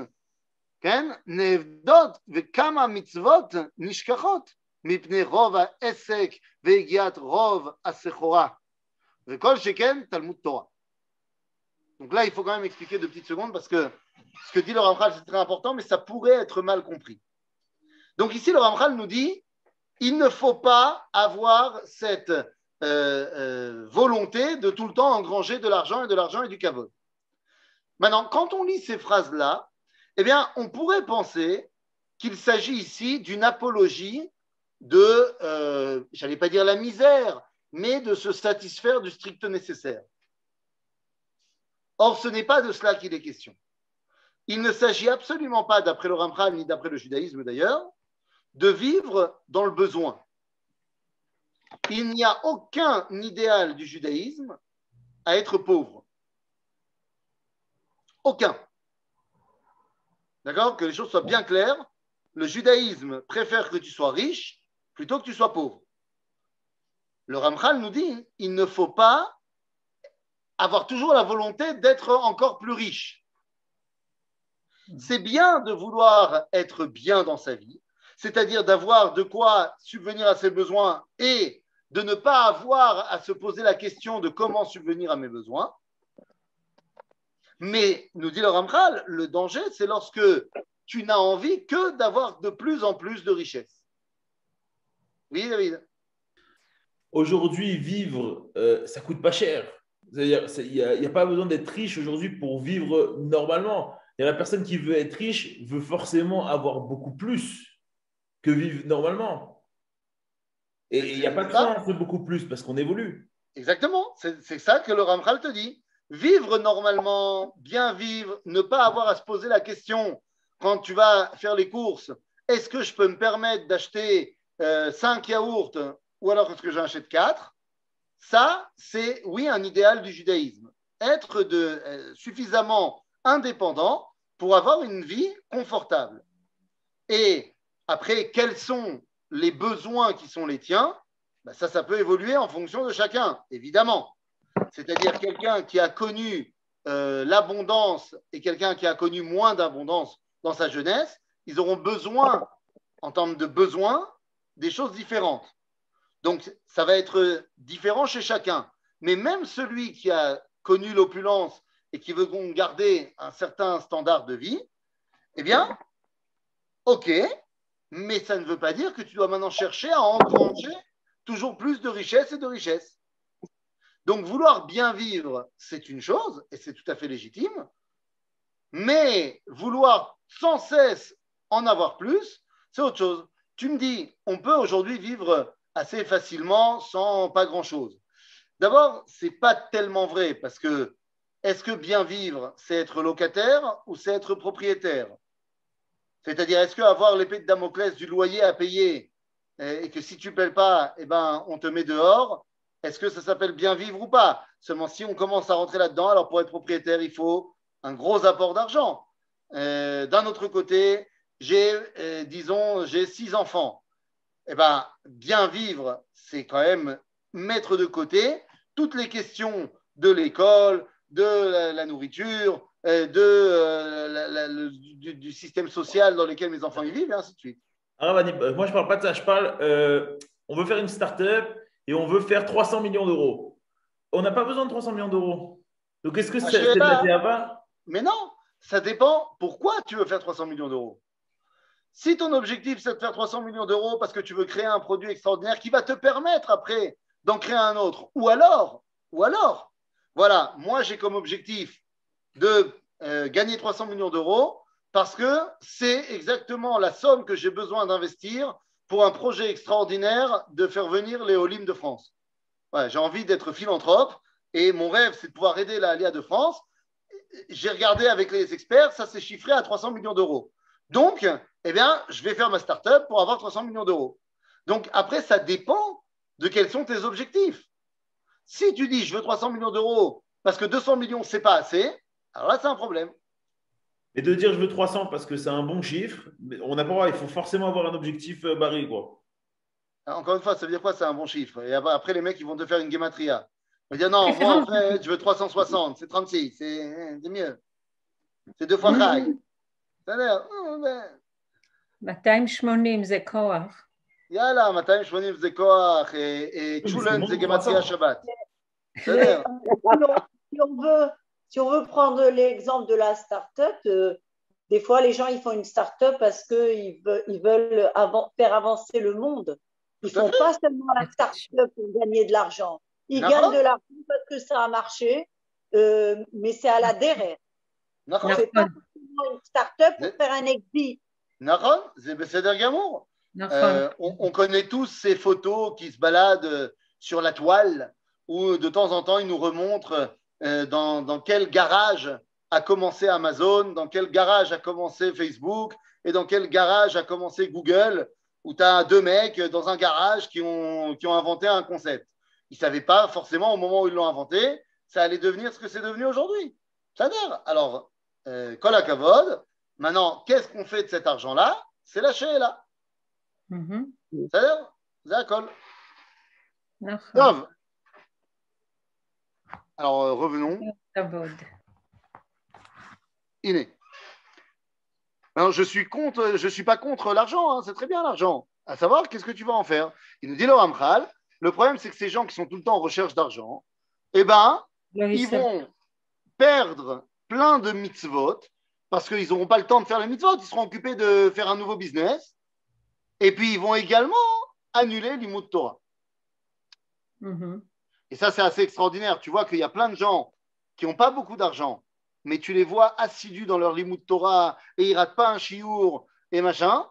כן, נאבדות וכמה מצוות נשכחות מפני רוב העסק והגיעת רוב הסחורה, וכל שכן תלמוד תורה. Donc là, il faut quand même expliquer 2 petites secondes parce que ce que dit le Ramchal, c'est très important, mais ça pourrait être mal compris. Donc ici, le Ramchal nous dit, il ne faut pas avoir cette volonté de tout le temps engranger de l'argent et du kavod. Maintenant, quand on lit ces phrases-là, eh bien, on pourrait penser qu'il s'agit ici d'une apologie de, j'allais pas dire la misère, mais de se satisfaire du strict nécessaire. Or, ce n'est pas de cela qu'il est question. Il ne s'agit absolument pas, d'après le Ramchal, ni d'après le judaïsme d'ailleurs, de vivre dans le besoin. Il n'y a aucun idéal du judaïsme à être pauvre. Aucun. D'accord ? Que les choses soient bien claires. Le judaïsme préfère que tu sois riche plutôt que tu sois pauvre. Le Ramchal nous dit, il ne faut pas avoir toujours la volonté d'être encore plus riche. C'est bien de vouloir être bien dans sa vie, c'est-à-dire d'avoir de quoi subvenir à ses besoins et de ne pas avoir à se poser la question de comment subvenir à mes besoins. Mais, nous dit le Ramchal, le danger, c'est lorsque tu n'as envie que d'avoir de plus en plus de richesse. Oui, David. Aujourd'hui, vivre, ça ne coûte pas cher. C'est-à-dire, il n'y a pas besoin d'être riche aujourd'hui pour vivre normalement. Et la personne qui veut être riche veut forcément avoir beaucoup plus que vivre normalement. Et il n'y a pas de sens de beaucoup plus parce qu'on évolue. Exactement, c'est ça que le Ramchal te dit. Vivre normalement, bien vivre, ne pas avoir à se poser la question quand tu vas faire les courses, est-ce que je peux me permettre d'acheter 5 yaourts ou alors est-ce que j'en achète 4? Ça, c'est, oui, un idéal du judaïsme. Être suffisamment indépendant pour avoir une vie confortable. Et après, quels sont les besoins qui sont les tiens? Ben ça peut évoluer en fonction de chacun, évidemment. C'est-à-dire quelqu'un qui a connu l'abondance et quelqu'un qui a connu moins d'abondance dans sa jeunesse, ils auront besoin, en termes de besoins, des choses différentes. Donc, ça va être différent chez chacun. Mais même celui qui a connu l'opulence et qui veut garder un certain standard de vie, eh bien, ok, mais ça ne veut pas dire que tu dois maintenant chercher à engranger toujours plus de richesse et de richesse. Donc, vouloir bien vivre, c'est une chose, et c'est tout à fait légitime, mais vouloir sans cesse en avoir plus, c'est autre chose. Tu me dis, on peut aujourd'hui vivre assez facilement sans pas grand-chose. D'abord, ce n'est pas tellement vrai, parce que est-ce que bien vivre, c'est être locataire ou c'est être propriétaire? C'est-à-dire, est-ce qu'avoir l'épée de Damoclès du loyer à payer et que si tu ne paies pas, eh ben, on te met dehors, est-ce que ça s'appelle bien vivre ou pas? Seulement, si on commence à rentrer là-dedans, alors pour être propriétaire, il faut un gros apport d'argent. D'un autre côté, j'ai 6 enfants. Eh ben, bien vivre, c'est quand même mettre de côté toutes les questions de l'école, de la nourriture, du système social dans lequel mes enfants y vivent, et ainsi de suite. Alors, moi, je ne parle pas de ça. Je parle, on veut faire une start-up et on veut faire 300 millions d'euros. On n'a pas besoin de 300 millions d'euros. Donc, est-ce que c'est de la TAVA? Mais non, ça dépend. Pourquoi tu veux faire 300 millions d'euros? Si ton objectif, c'est de faire 300 millions d'euros parce que tu veux créer un produit extraordinaire qui va te permettre après d'en créer un autre, ou alors, voilà, moi, j'ai comme objectif de gagner 300 millions d'euros parce que c'est exactement la somme que j'ai besoin d'investir pour un projet extraordinaire de faire venir les Olim de France. Ouais, j'ai envie d'être philanthrope et mon rêve, c'est de pouvoir aider la Alia de France. J'ai regardé avec les experts, ça s'est chiffré à 300 millions d'euros. Donc, eh bien, je vais faire ma start-up pour avoir 300 millions d'euros. Donc, après, ça dépend de quels sont tes objectifs. Si tu dis, je veux 300 millions d'euros parce que 200 millions, c'est pas assez, alors là, c'est un problème. Et de dire, je veux 300 parce que c'est un bon chiffre, on n'a pas le droit, il faut forcément avoir un objectif barré, quoi. Encore une fois, ça veut dire quoi, c'est un bon chiffre? Et après, les mecs, ils vont te faire une gematria. Ils vont dire, non, moi, en fait, je veux 360, c'est 36, c'est mieux. C'est 2 fois high. C'est-à-dire, 280 זה כוח. יאללה, 280 זה כוח, צ'ולן זה gematria Shabbat. C'est-à-dire, si on veut prendre l'exemple de la start-up, des fois, les gens, ils font une start-up parce qu'ils veulent faire avancer le monde. Ils ne font pas seulement la start-up pour gagner de l'argent. Ils gagnent de l'argent parce que ça a marché, mais c'est à la derrière. On ne fait pas une start-up pour faire un exit. On connaît tous ces photos qui se baladent sur la toile où de temps en temps, ils nous remontrent dans quel garage a commencé Amazon, dans quel garage a commencé Facebook et dans quel garage a commencé Google, où tu as 2 mecs dans un garage qui ont inventé un concept. Ils ne savaient pas forcément au moment où ils l'ont inventé, ça allait devenir ce que c'est devenu aujourd'hui. C'est-à-dire, alors, kol hakavod, maintenant, qu'est-ce qu'on fait de cet argent-là? C'est lâché là. C'est-à-dire, c'est un col. Alors, revenons. Iné. Alors, je suis pas contre l'argent, hein, c'est très bien l'argent. À savoir, qu'est-ce que tu vas en faire? Il nous dit le Ramchal, le problème, c'est que ces gens qui sont tout le temps en recherche d'argent, eh ben, ils vont perdre plein de mitzvot parce qu'ils n'auront pas le temps de faire les mitzvot, ils seront occupés de faire un nouveau business, et puis ils vont également annuler l'imout Torah. Et ça, c'est assez extraordinaire. Tu vois qu'il y a plein de gens qui n'ont pas beaucoup d'argent, mais tu les vois assidus dans leur limud Torah et ils ne ratent pas un chiour et machin.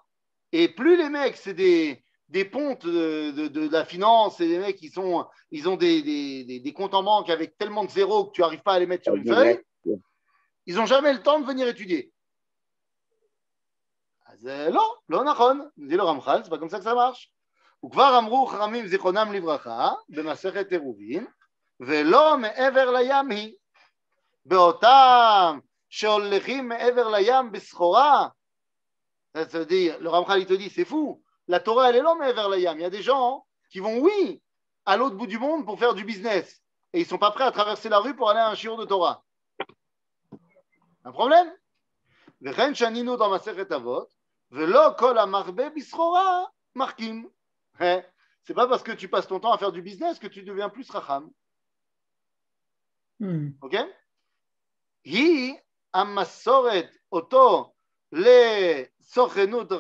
Et plus les mecs, c'est des pontes de la finance, et des mecs, ils ont des comptes en banque avec tellement de zéros que tu n'arrives pas à les mettre sur une feuille, ils n'ont jamais le temps de venir étudier. לא נכון, dit le Ramchal, c'est pas comme ça que ça marche. וכבר אמרו חכמים זיכרונם לברכה במסכת עירובין, ולא מעבר לים היא. באותם שהולכים מעבר לים בסחורה, c'est-à-dire, le Ramchal il te dit, c'est fou, la Torah elle est là מעבר לים. Il y a des gens qui vont, oui, à l'autre bout du monde pour faire du business, et ils ne sont pas prêts à traverser la rue pour aller à un shiur de Torah. Un problème? וכן שנינו dans מסכת אבות, ולא כל המרבה בסחורה מחכים. C'est pas parce que tu passes ton temps à faire du business que tu deviens plus racham. Ok? היא המסורת אותו לסוכנות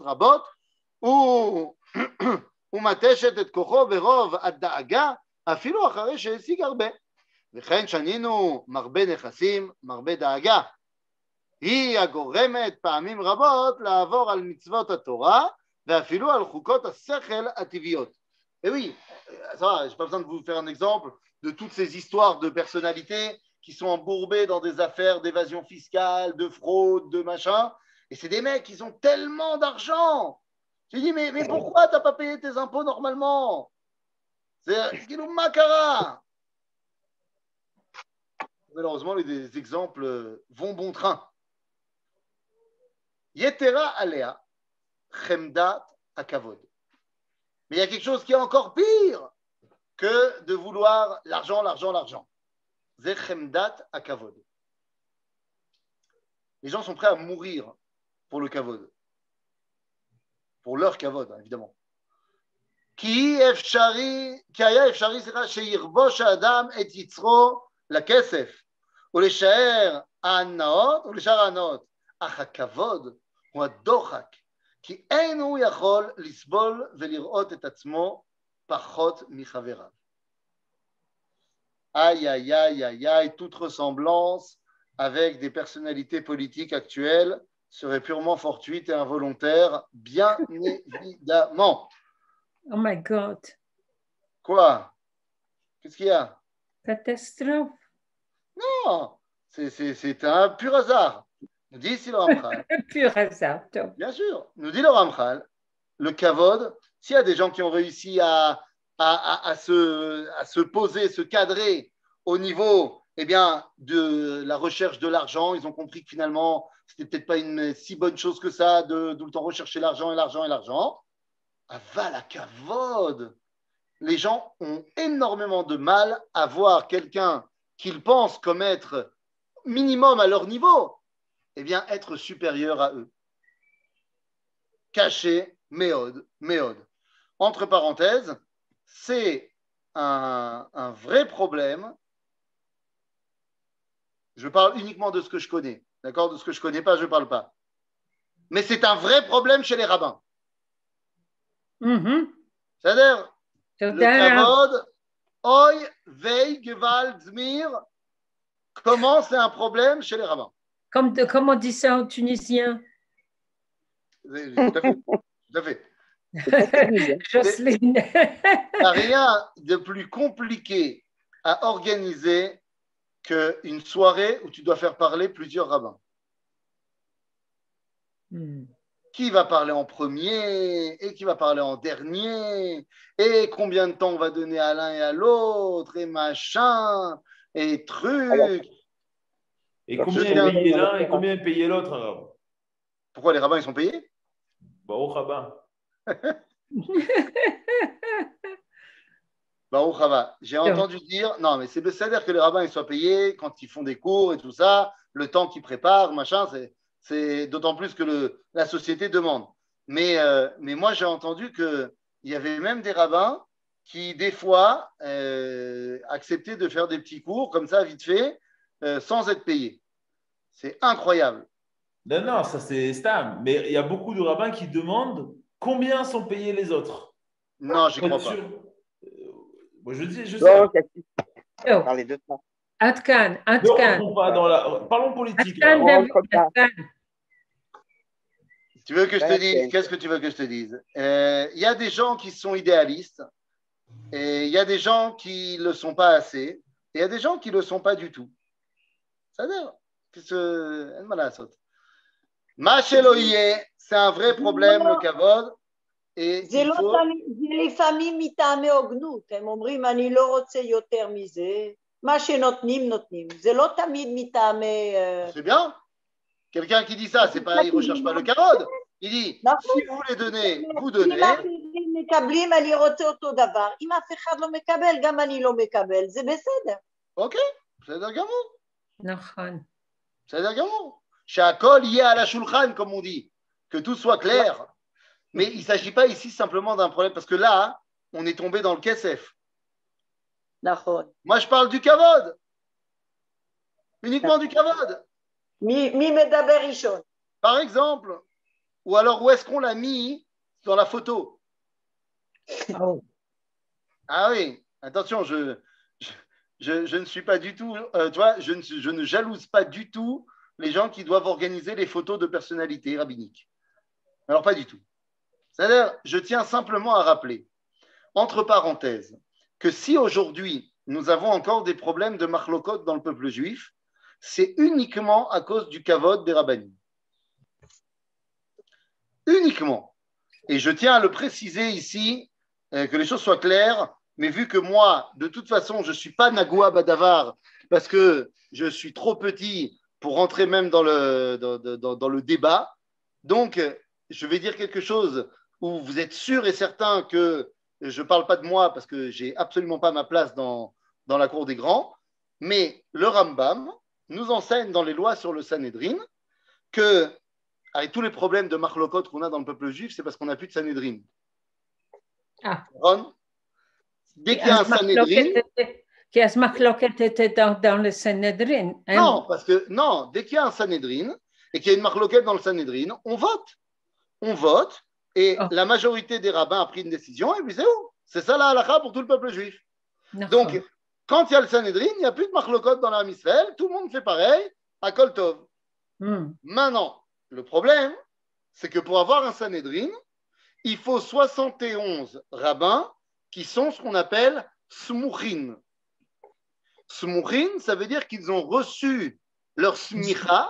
רבות ומתשת את כוחו ברוב הדאגה אפילו אחרי שהשיג הרבה. וכן שנינו מרבה נכסים, מרבה דאגה. היא הגורמת פעמים רבות לעבור על מצוות התורה ואפילו על חוקות השכל הטבעיות. Et oui, ça va, je n'ai pas besoin de vous faire un exemple de toutes ces histoires de personnalités qui sont embourbées dans des affaires d'évasion fiscale, de fraude, de machin. Et c'est des mecs qui ont tellement d'argent. J'ai dit, mais pourquoi tu n'as pas payé tes impôts normalement? C'est Gilou Makara. Malheureusement, les exemples vont bon train. Yetera alea, chemdat akavod. Mais il y a quelque chose qui est encore pire que de vouloir l'argent, l'argent, l'argent. Ze chemdat akavod. Les gens sont prêts à mourir pour le kavod. Pour leur kavod, hein, évidemment. Ki aya efshari sheyirbosh האדם את יצרו לכסף ולשאר ההנאות, אך הכבוד הוא הדוחק, כי אין הוא יכול לסבול ולראות את עצמו פחות מחבריו. Aïe, aïe, aïe, aïe, aïe, toute ressemblance avec des personnalités politiques actuelles serait purement fortuite et involontaire, bien évidemment. Oh my God. Quoi? Qu'est-ce qu'il y a? Catastrophe. Non, c'est un pur hasard. Nous dit ici le Ramchal. Pur hasard. Bien sûr, nous dit le Ramchal, le kavod, s'il y a des gens qui ont réussi à se poser, se cadrer au niveau de la recherche de l'argent, ils ont compris que finalement, c'était peut-être pas une si bonne chose que ça de tout le temps rechercher l'argent et l'argent et l'argent. Aval à kavod. Les gens ont énormément de mal à voir quelqu'un qu'ils pensent comme être minimum à leur niveau, être supérieur à eux. Caché, méode. Entre parenthèses, c'est un vrai problème. Je parle uniquement de ce que je connais. D'accord? De ce que je ne connais pas, je ne parle pas. Mais c'est un vrai problème chez les rabbins. C'est-à-dire, le kavod, oy, vei, geval, zmir, comment c'est un problème chez les rabbins? Comme on dit ça en tunisien? Tout à fait. Jocelyne. Il n'y a rien de plus compliqué à organiser qu'une soirée où tu dois faire parler plusieurs rabbins. Qui va parler en premier et qui va parler en dernier et combien de temps on va donner à l'un et à l'autre et machin et truc. Et combien est payé l'un et combien est payé l'autre, alors? Pourquoi les rabbins ils sont payés? Au rabbin. Au rabbin. J'ai entendu dire, non mais c'est-à-dire que les rabbins ils soient payés quand ils font des cours et tout ça, le temps qu'ils préparent, machin, c'est d'autant plus que la société demande. Mais moi, j'ai entendu qu'il y avait même des rabbins qui, des fois, acceptaient de faire des petits cours comme ça, vite fait, sans être payés. C'est incroyable. Non, ça c'est Stam. Mais il y a beaucoup de rabbins qui demandent combien sont payés les autres. Non, je n'y crois pas. Moi, je sais. Parler de ça. Atkan. Parlons politique. Tu veux que je te dise? Qu'est-ce que tu veux que je te dise? Il y a des gens qui sont idéalistes et il y a des gens qui ne le sont pas assez et il y a des gens qui ne le sont pas du tout. C'est-à-dire c'est un vrai problème, le kavod. זה לפעמים מטעמי הוגנות, הם אומרים אני לא רוצה יותר מזה, מה שנותנים נותנים, זה לא תמיד מטעמי... C'est bien. Quelqu'un qui dit ça, c'est pas, il ne recherche pas le kavod. Il dit, si vous les donnez, vous donnez. אם אחרים מקבלים, אני רוצה אותו דבר. אם אף אחד לא מקבל, גם אני לא מקבל. זה בסדר. אוקיי, בסדר גמור. נכון. בסדר גמור. שהכל יהיה על השולחן, comme on dit. Que tout soit clair. Mais il ne s'agit pas ici simplement d'un problème, parce que là, on est tombé dans le kesef. Moi, je parle du kavod. Uniquement du kavod. Par exemple. Ou alors, où est-ce qu'on l'a mis dans la photo? Ah oui, attention, je ne suis pas du tout, tu vois, je ne jalouse pas du tout les gens qui doivent organiser les photos de personnalités rabbiniques. Alors, pas du tout. C'est-à-dire, je tiens simplement à rappeler, entre parenthèses, que si aujourd'hui, nous avons encore des problèmes de marlokot dans le peuple juif, c'est uniquement à cause du kavod des rabbanim. Uniquement. Et je tiens à le préciser ici, que les choses soient claires, mais vu que moi, de toute façon, je ne suis pas Nagoua Badavar, parce que je suis trop petit pour rentrer même dans le débat, donc je vais dire quelque chose où vous êtes sûr et certain que je ne parle pas de moi, parce que je n'ai absolument pas ma place dans la cour des grands, Mais le Rambam nous enseigne dans les lois sur le Sanhédrin que, avec tous les problèmes de marlokot qu'on a dans le peuple juif, c'est parce qu'on n'a plus de Sanhédrin. Ah. Dès qu'il y a un Sanhédrin. Qui a ce marloquet était dans le Sanhédrin. Hein? Non, parce que non, dès qu'il y a un Sanhédrin et qu'il y a une marloquette dans le Sanhédrin, on vote. On vote et la majorité des rabbins a pris une décision et puis c'est où? C'est ça la halakha pour tout le peuple juif. Donc, quand il y a le Sanhédrin, il n'y a plus de marloquette dans l'Am Israël, tout le monde fait pareil à Kol Tov. Maintenant, le problème, c'est que pour avoir un Sanhédrin, il faut 71 rabbins qui sont ce qu'on appelle smouchin. Smouchin, ça veut dire qu'ils ont reçu leur smicha,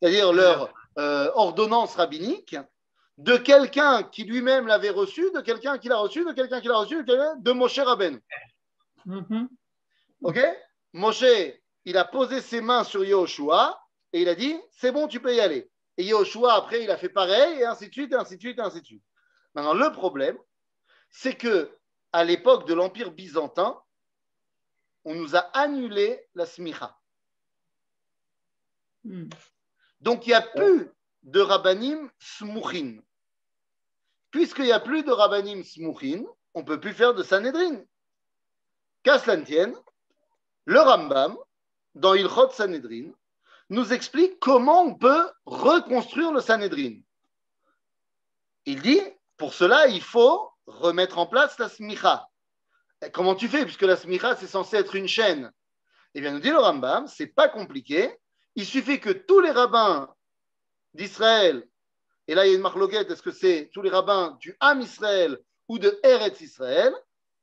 c'est-à-dire leur ordonnance rabbinique, de quelqu'un qui lui-même l'avait reçu, de quelqu'un qui l'a reçu, de quelqu'un qui l'a reçu, de Moshe Rabbeinu. Ok? Moshe, il a posé ses mains sur Yehoshua et il a dit, c'est bon, tu peux y aller. Et Yehoshua, après, il a fait pareil, et ainsi de suite, et ainsi de suite, et ainsi de suite. Maintenant, le problème, c'est que à l'époque de l'Empire byzantin, on nous a annulé la smicha. Donc, il n'y a plus de rabbanim smouchin. Puisqu'il n'y a plus de rabbanim smouchin, on ne peut plus faire de Sanhédrin. Qu'à cela ne tienne, le Rambam, dans Ilchot Sanhédrin, nous explique comment on peut reconstruire le Sanhédrin. Il dit, pour cela, il faut remettre en place la smicha. Comment tu fais? Puisque la smicha, c'est censé être une chaîne. Eh bien, nous dit le Rambam, c'est pas compliqué. Il suffit que tous les rabbins d'Israël, et là il y a une marloquette, est-ce que c'est tous les rabbins du Ham Israël ou de Eretz Israël,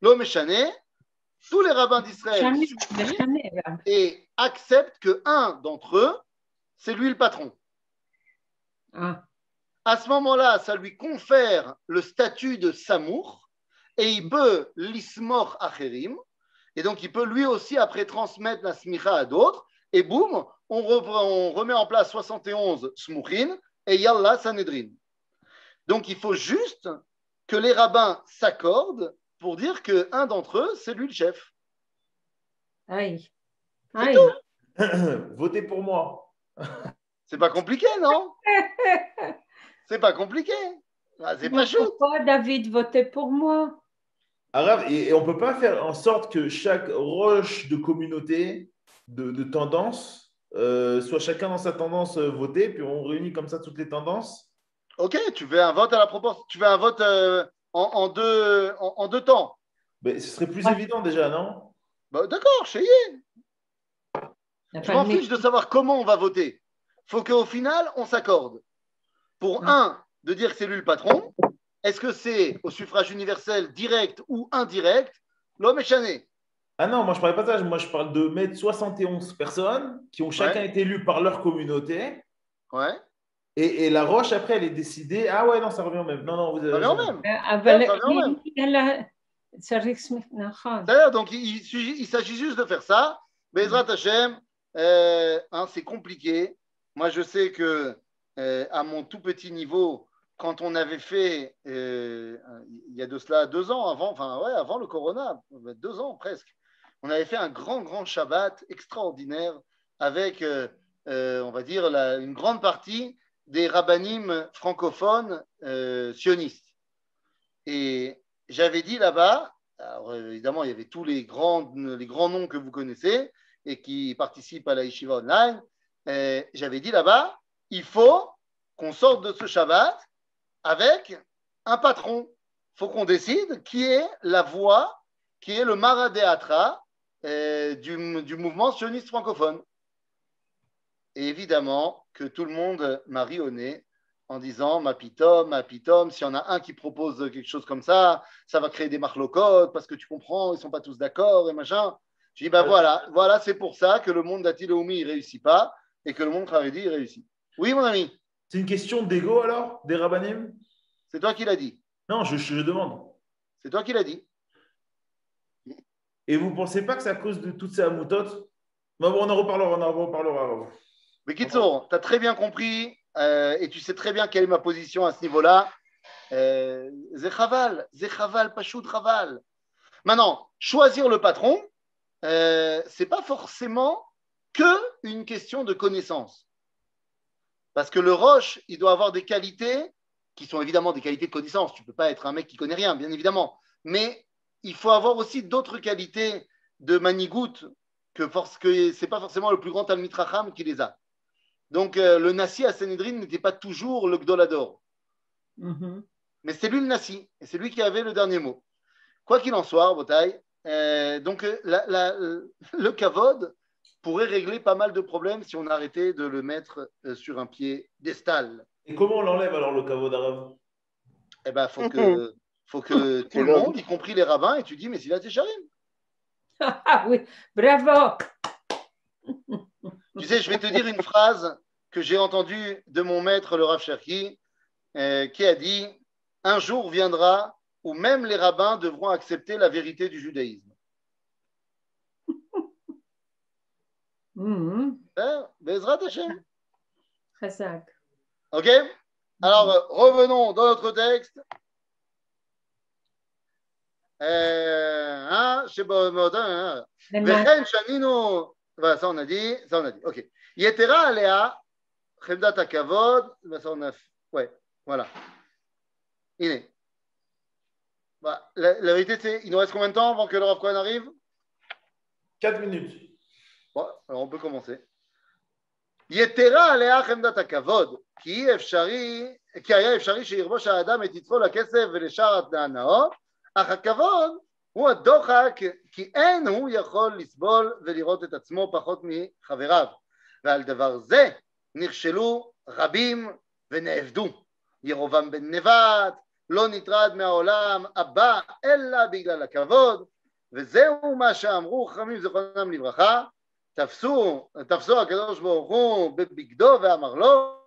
l'homme échané, tous les rabbins d'Israël et acceptent qu'un d'entre eux, c'est lui le patron. À ce moment-là, ça lui confère le statut de Samour et il peut l'ismor acherim, et donc il peut lui aussi après transmettre la smicha à d'autres, et boum, on remet en place 71 smouchin et yallah Sanhédrin. Donc il faut juste que les rabbins s'accordent pour dire qu'un d'entre eux, c'est lui le chef. Aïe. C'est tout. Votez pour moi. C'est pas compliqué, non? C'est pas compliqué. C'est pas chaud. Pourquoi David votait pour moi? Arabe, et on ne peut pas faire en sorte que chaque roche de communauté, de tendance, soit chacun dans sa tendance voté, puis on réunit comme ça toutes les tendances. Ok, tu veux un vote à la proportion, tu veux un vote en deux temps. Mais ce serait plus évident déjà, non? Bah, d'accord, chérie. Je m'en fiche de savoir comment on va voter. Il faut qu'au final, on s'accorde. Pour de dire que c'est lui le patron. Est-ce que c'est au suffrage universel direct ou indirect? L'homme est chané. Ah non, moi je ne parlais pas de ça. Moi je parle de mettre 71 personnes qui ont chacun été élues par leur communauté. Ouais. Et la roche, après, elle est décidée. Ah ouais, non, ça revient au même. Non, non, vous avez. Ça revient au même. C'est-à-dire, donc, il s'agit juste de faire ça. Bezrat Hashem, c'est compliqué. Moi, je sais que à mon tout petit niveau, quand on avait fait, il y a de cela 2 ans avant le corona, 2 ans presque, on avait fait un grand Shabbat extraordinaire avec, on va dire, une grande partie des rabbanim francophones sionistes. Et j'avais dit là-bas, alors évidemment, il y avait tous les grands noms que vous connaissez et qui participent à la Yeshiva Online. J'avais dit là-bas, il faut qu'on sorte de ce Shabbat avec un patron. Il faut qu'on décide qui est la voix, qui est le maradéatra du mouvement sioniste francophone. Et évidemment que tout le monde m'a ri au nez en disant ma pitom, s'il y en a un qui propose quelque chose comme ça va créer des marlocotes parce que tu comprends, ils ne sont pas tous d'accord et machin. Je dis voilà, c'est pour ça que le monde d'Atiloumi ne réussit pas et que le monde Haredi réussit. Oui, mon ami. C'est une question d'ego alors, des rabbanim? C'est toi qui l'as dit. Non, je demande. C'est toi qui l'as dit. Et vous ne pensez pas que c'est à cause de toutes ces amoutotes? Bon, on en reparlera. Mais Kitsour, tu as très bien compris et tu sais très bien quelle est ma position à ce niveau-là. Zechaval, Pachout Chaval. Maintenant, choisir le patron, c'est pas forcément que une question de connaissance. Parce que le roche, il doit avoir des qualités qui sont évidemment des qualités de connaissance. Tu ne peux pas être un mec qui connaît rien, bien évidemment. Mais il faut avoir aussi d'autres qualités de manigout que ce n'est pas forcément le plus grand Talmid Chacham qui les a. Donc, le Nassi à Sanhedrin n'était pas toujours le Gdolador. Mhm. Mais c'est lui le Nassi, et c'est lui qui avait le dernier mot. Quoi qu'il en soit, Botaï, donc le Kavod pourrait régler pas mal de problèmes si on arrêtait de le mettre sur un piédestal. Et comment on l'enlève alors le kavod arabe? Eh bien, faut que tout le monde, y compris les rabbins, étudie Mesilat Yesharim. Ah oui, bravo. Tu sais, je vais te dire une phrase que j'ai entendue de mon maître, le Rav Cherki, qui a dit « Un jour viendra où même les rabbins devront accepter la vérité du judaïsme. » Bezrat Hashem. Chazak. Ok? Alors, revenons dans notre texte. Vechen shaninu. Voilà, ça on a dit. Ok. Yetera alea chemdat hakavod. Ça on a. Ouais, voilà. Iné. Bah, la vérité, c'est, il nous reste combien de temps avant que le Rav Cohen arrive? 4 minutes. Bon, alors on peut commencer. יתרה עליה חמדת הכבוד, כי היה אפשרי שירבוש האדם את יצרו לכסף ולשאר הנאות, אך הכבוד הוא הדוחק, כי אין הוא יכול לסבול ולראות את עצמו פחות מחבריו. ועל דבר זה נכשלו רבים ונאבדו. ירובעם בן נבט לא נטרד מהעולם הבא אלא בגלל הכבוד, וזהו מה שאמרו חכמים זיכרונם לברכה, תפסו הקדוש ברוך הוא בבגדו ואמר לו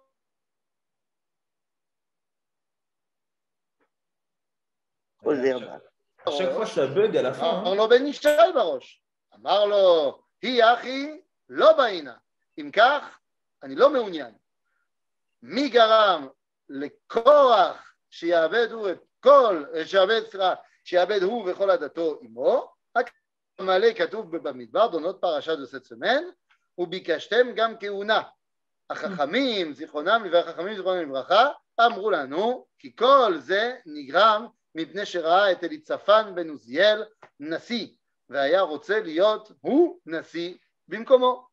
À chaque fois, ça bug à la fin. אמר לו בן ישי בראש, אמר לו, היא אחי לא באינה, אם כך אני לא מעוניין. מי גרם לקורח שיאבד הוא וכל עדתו עמו? מלא כתוב במדבר, דונות פרשה de cette semaine, וביקשתם גם כהונה. החכמים, זיכרונם לברכה, אמרו לנו, כי כל זה נגרם מפני שראה את אליצפן בן עוזיאל נשיא, והיה רוצה להיות הוא נשיא במקומו.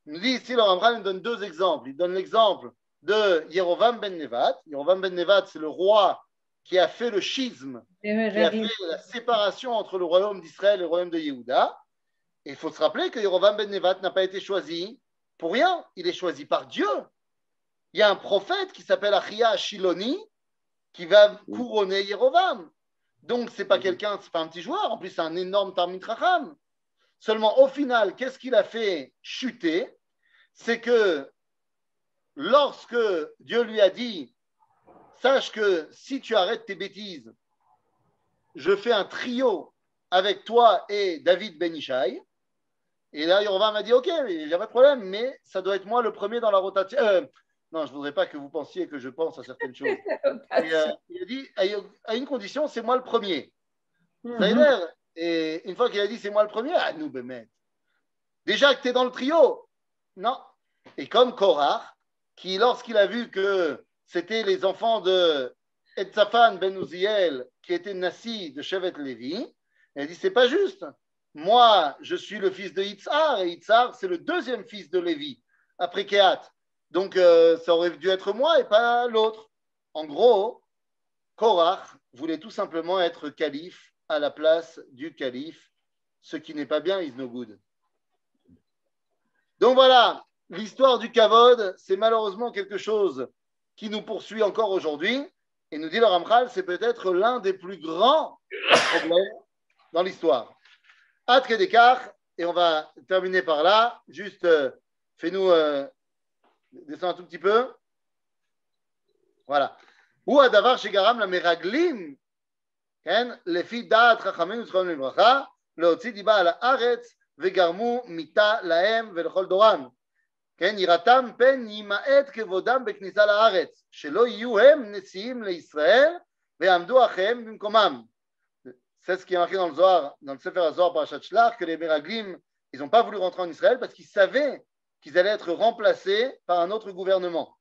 Il nous dit ici, le Ramchal nous donne deux exemples. Il donne l'exemple de Yerovam ben Nevat. Yerovam ben Nevat, c'est le roi qui a fait le schisme, qui a fait la séparation entre le royaume d'Israël et le royaume de Yehuda. Et il faut se rappeler que Yerovam ben Nevat n'a pas été choisi pour rien. Il est choisi par Dieu. Il y a un prophète qui s'appelle Achia Ashiloni qui va couronner Yerovam. Donc, ce n'est pas quelqu'un, ce n'est pas un petit joueur. En plus, c'est un énorme Talmid Chacham. Seulement, au final, qu'est-ce qu'il a fait chuter? C'est que lorsque Dieu lui a dit sache que si tu arrêtes tes bêtises, je fais un trio avec toi et David Ben Ishai. Et là, Yerovam m'a dit, ok, il n'y a pas de problème, mais ça doit être moi le premier dans la rotation. Non, je ne voudrais pas que vous pensiez que je pense à certaines choses. Et, il a dit, à une condition, c'est moi le premier. Ça a l'air. Et une fois qu'il a dit, c'est moi le premier, ah, nous, Bémet. Déjà que tu es dans le trio. Non. Et comme Korach, qui, lorsqu'il a vu que c'était les enfants de Etzaphan ben Uziel qui étaient nassis de Shevet Lévi. Elle dit, c'est pas juste. Moi, je suis le fils de Yitzhar, et Yitzhar, c'est le deuxième fils de Lévi, après Kehat. Donc, ça aurait dû être moi et pas l'autre. En gros, Korach voulait tout simplement être calife à la place du calife. Ce qui n'est pas bien, is no good. Donc voilà, l'histoire du Kavod, c'est malheureusement quelque chose qui nous poursuit encore aujourd'hui. Et nous dit le Ramchal, c'est peut-être l'un des plus grands problèmes dans l'histoire. Ad Kedekar, et on va terminer par là. Juste, fais-nous descendre un tout petit peu. Voilà. Ou adavar shegaram la meraglim, lefi da'at chachamim zchron livracha, leotzi diba ala aretz, vegarmu mita lahem velchol doram. כן, יראתם פן ימעט כבודם בכניסה לארץ, שלא יהיו הם נשיאים לישראל ויעמדו אחיהם במקומם. c'est ce qui est marqué dans le Zohar, dans le Sefer HaZohar Parashat Shlach, que les Meraglim, ils n'ont pas voulu rentrer en Israël parce qu'ils savaient qu'ils allaient être remplacés par un autre gouvernement.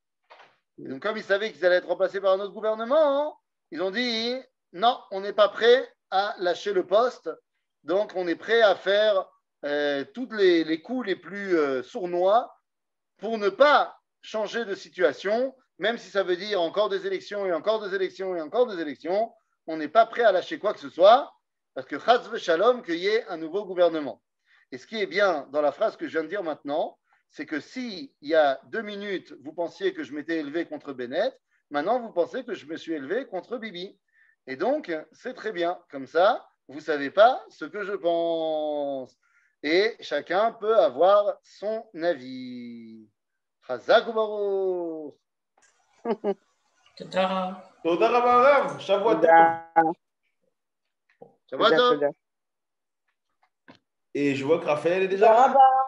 Et donc, comme ils savaient qu'ils allaient être remplacés par un autre gouvernement, ils ont dit non, on n'est pas prêt à lâcher le poste, donc on est prêt à faire tous les coups les plus sournois pour ne pas changer de situation, même si ça veut dire encore des élections et encore des élections et encore des élections, on n'est pas prêt à lâcher quoi que ce soit, parce que chas v'shalom, qu'il y ait un nouveau gouvernement. Et ce qui est bien dans la phrase que je viens de dire maintenant, c'est que si il y a 2 minutes, vous pensiez que je m'étais élevé contre Bennett, maintenant vous pensez que je me suis élevé contre Bibi. Et donc, c'est très bien. Comme ça, vous ne savez pas ce que je pense. Et chacun peut avoir son avis. Chazak u'baruch. Toda Rabba, Shavua Tov. Shavua Tov. Et je vois que Raphaël est déjà Tודה רבה.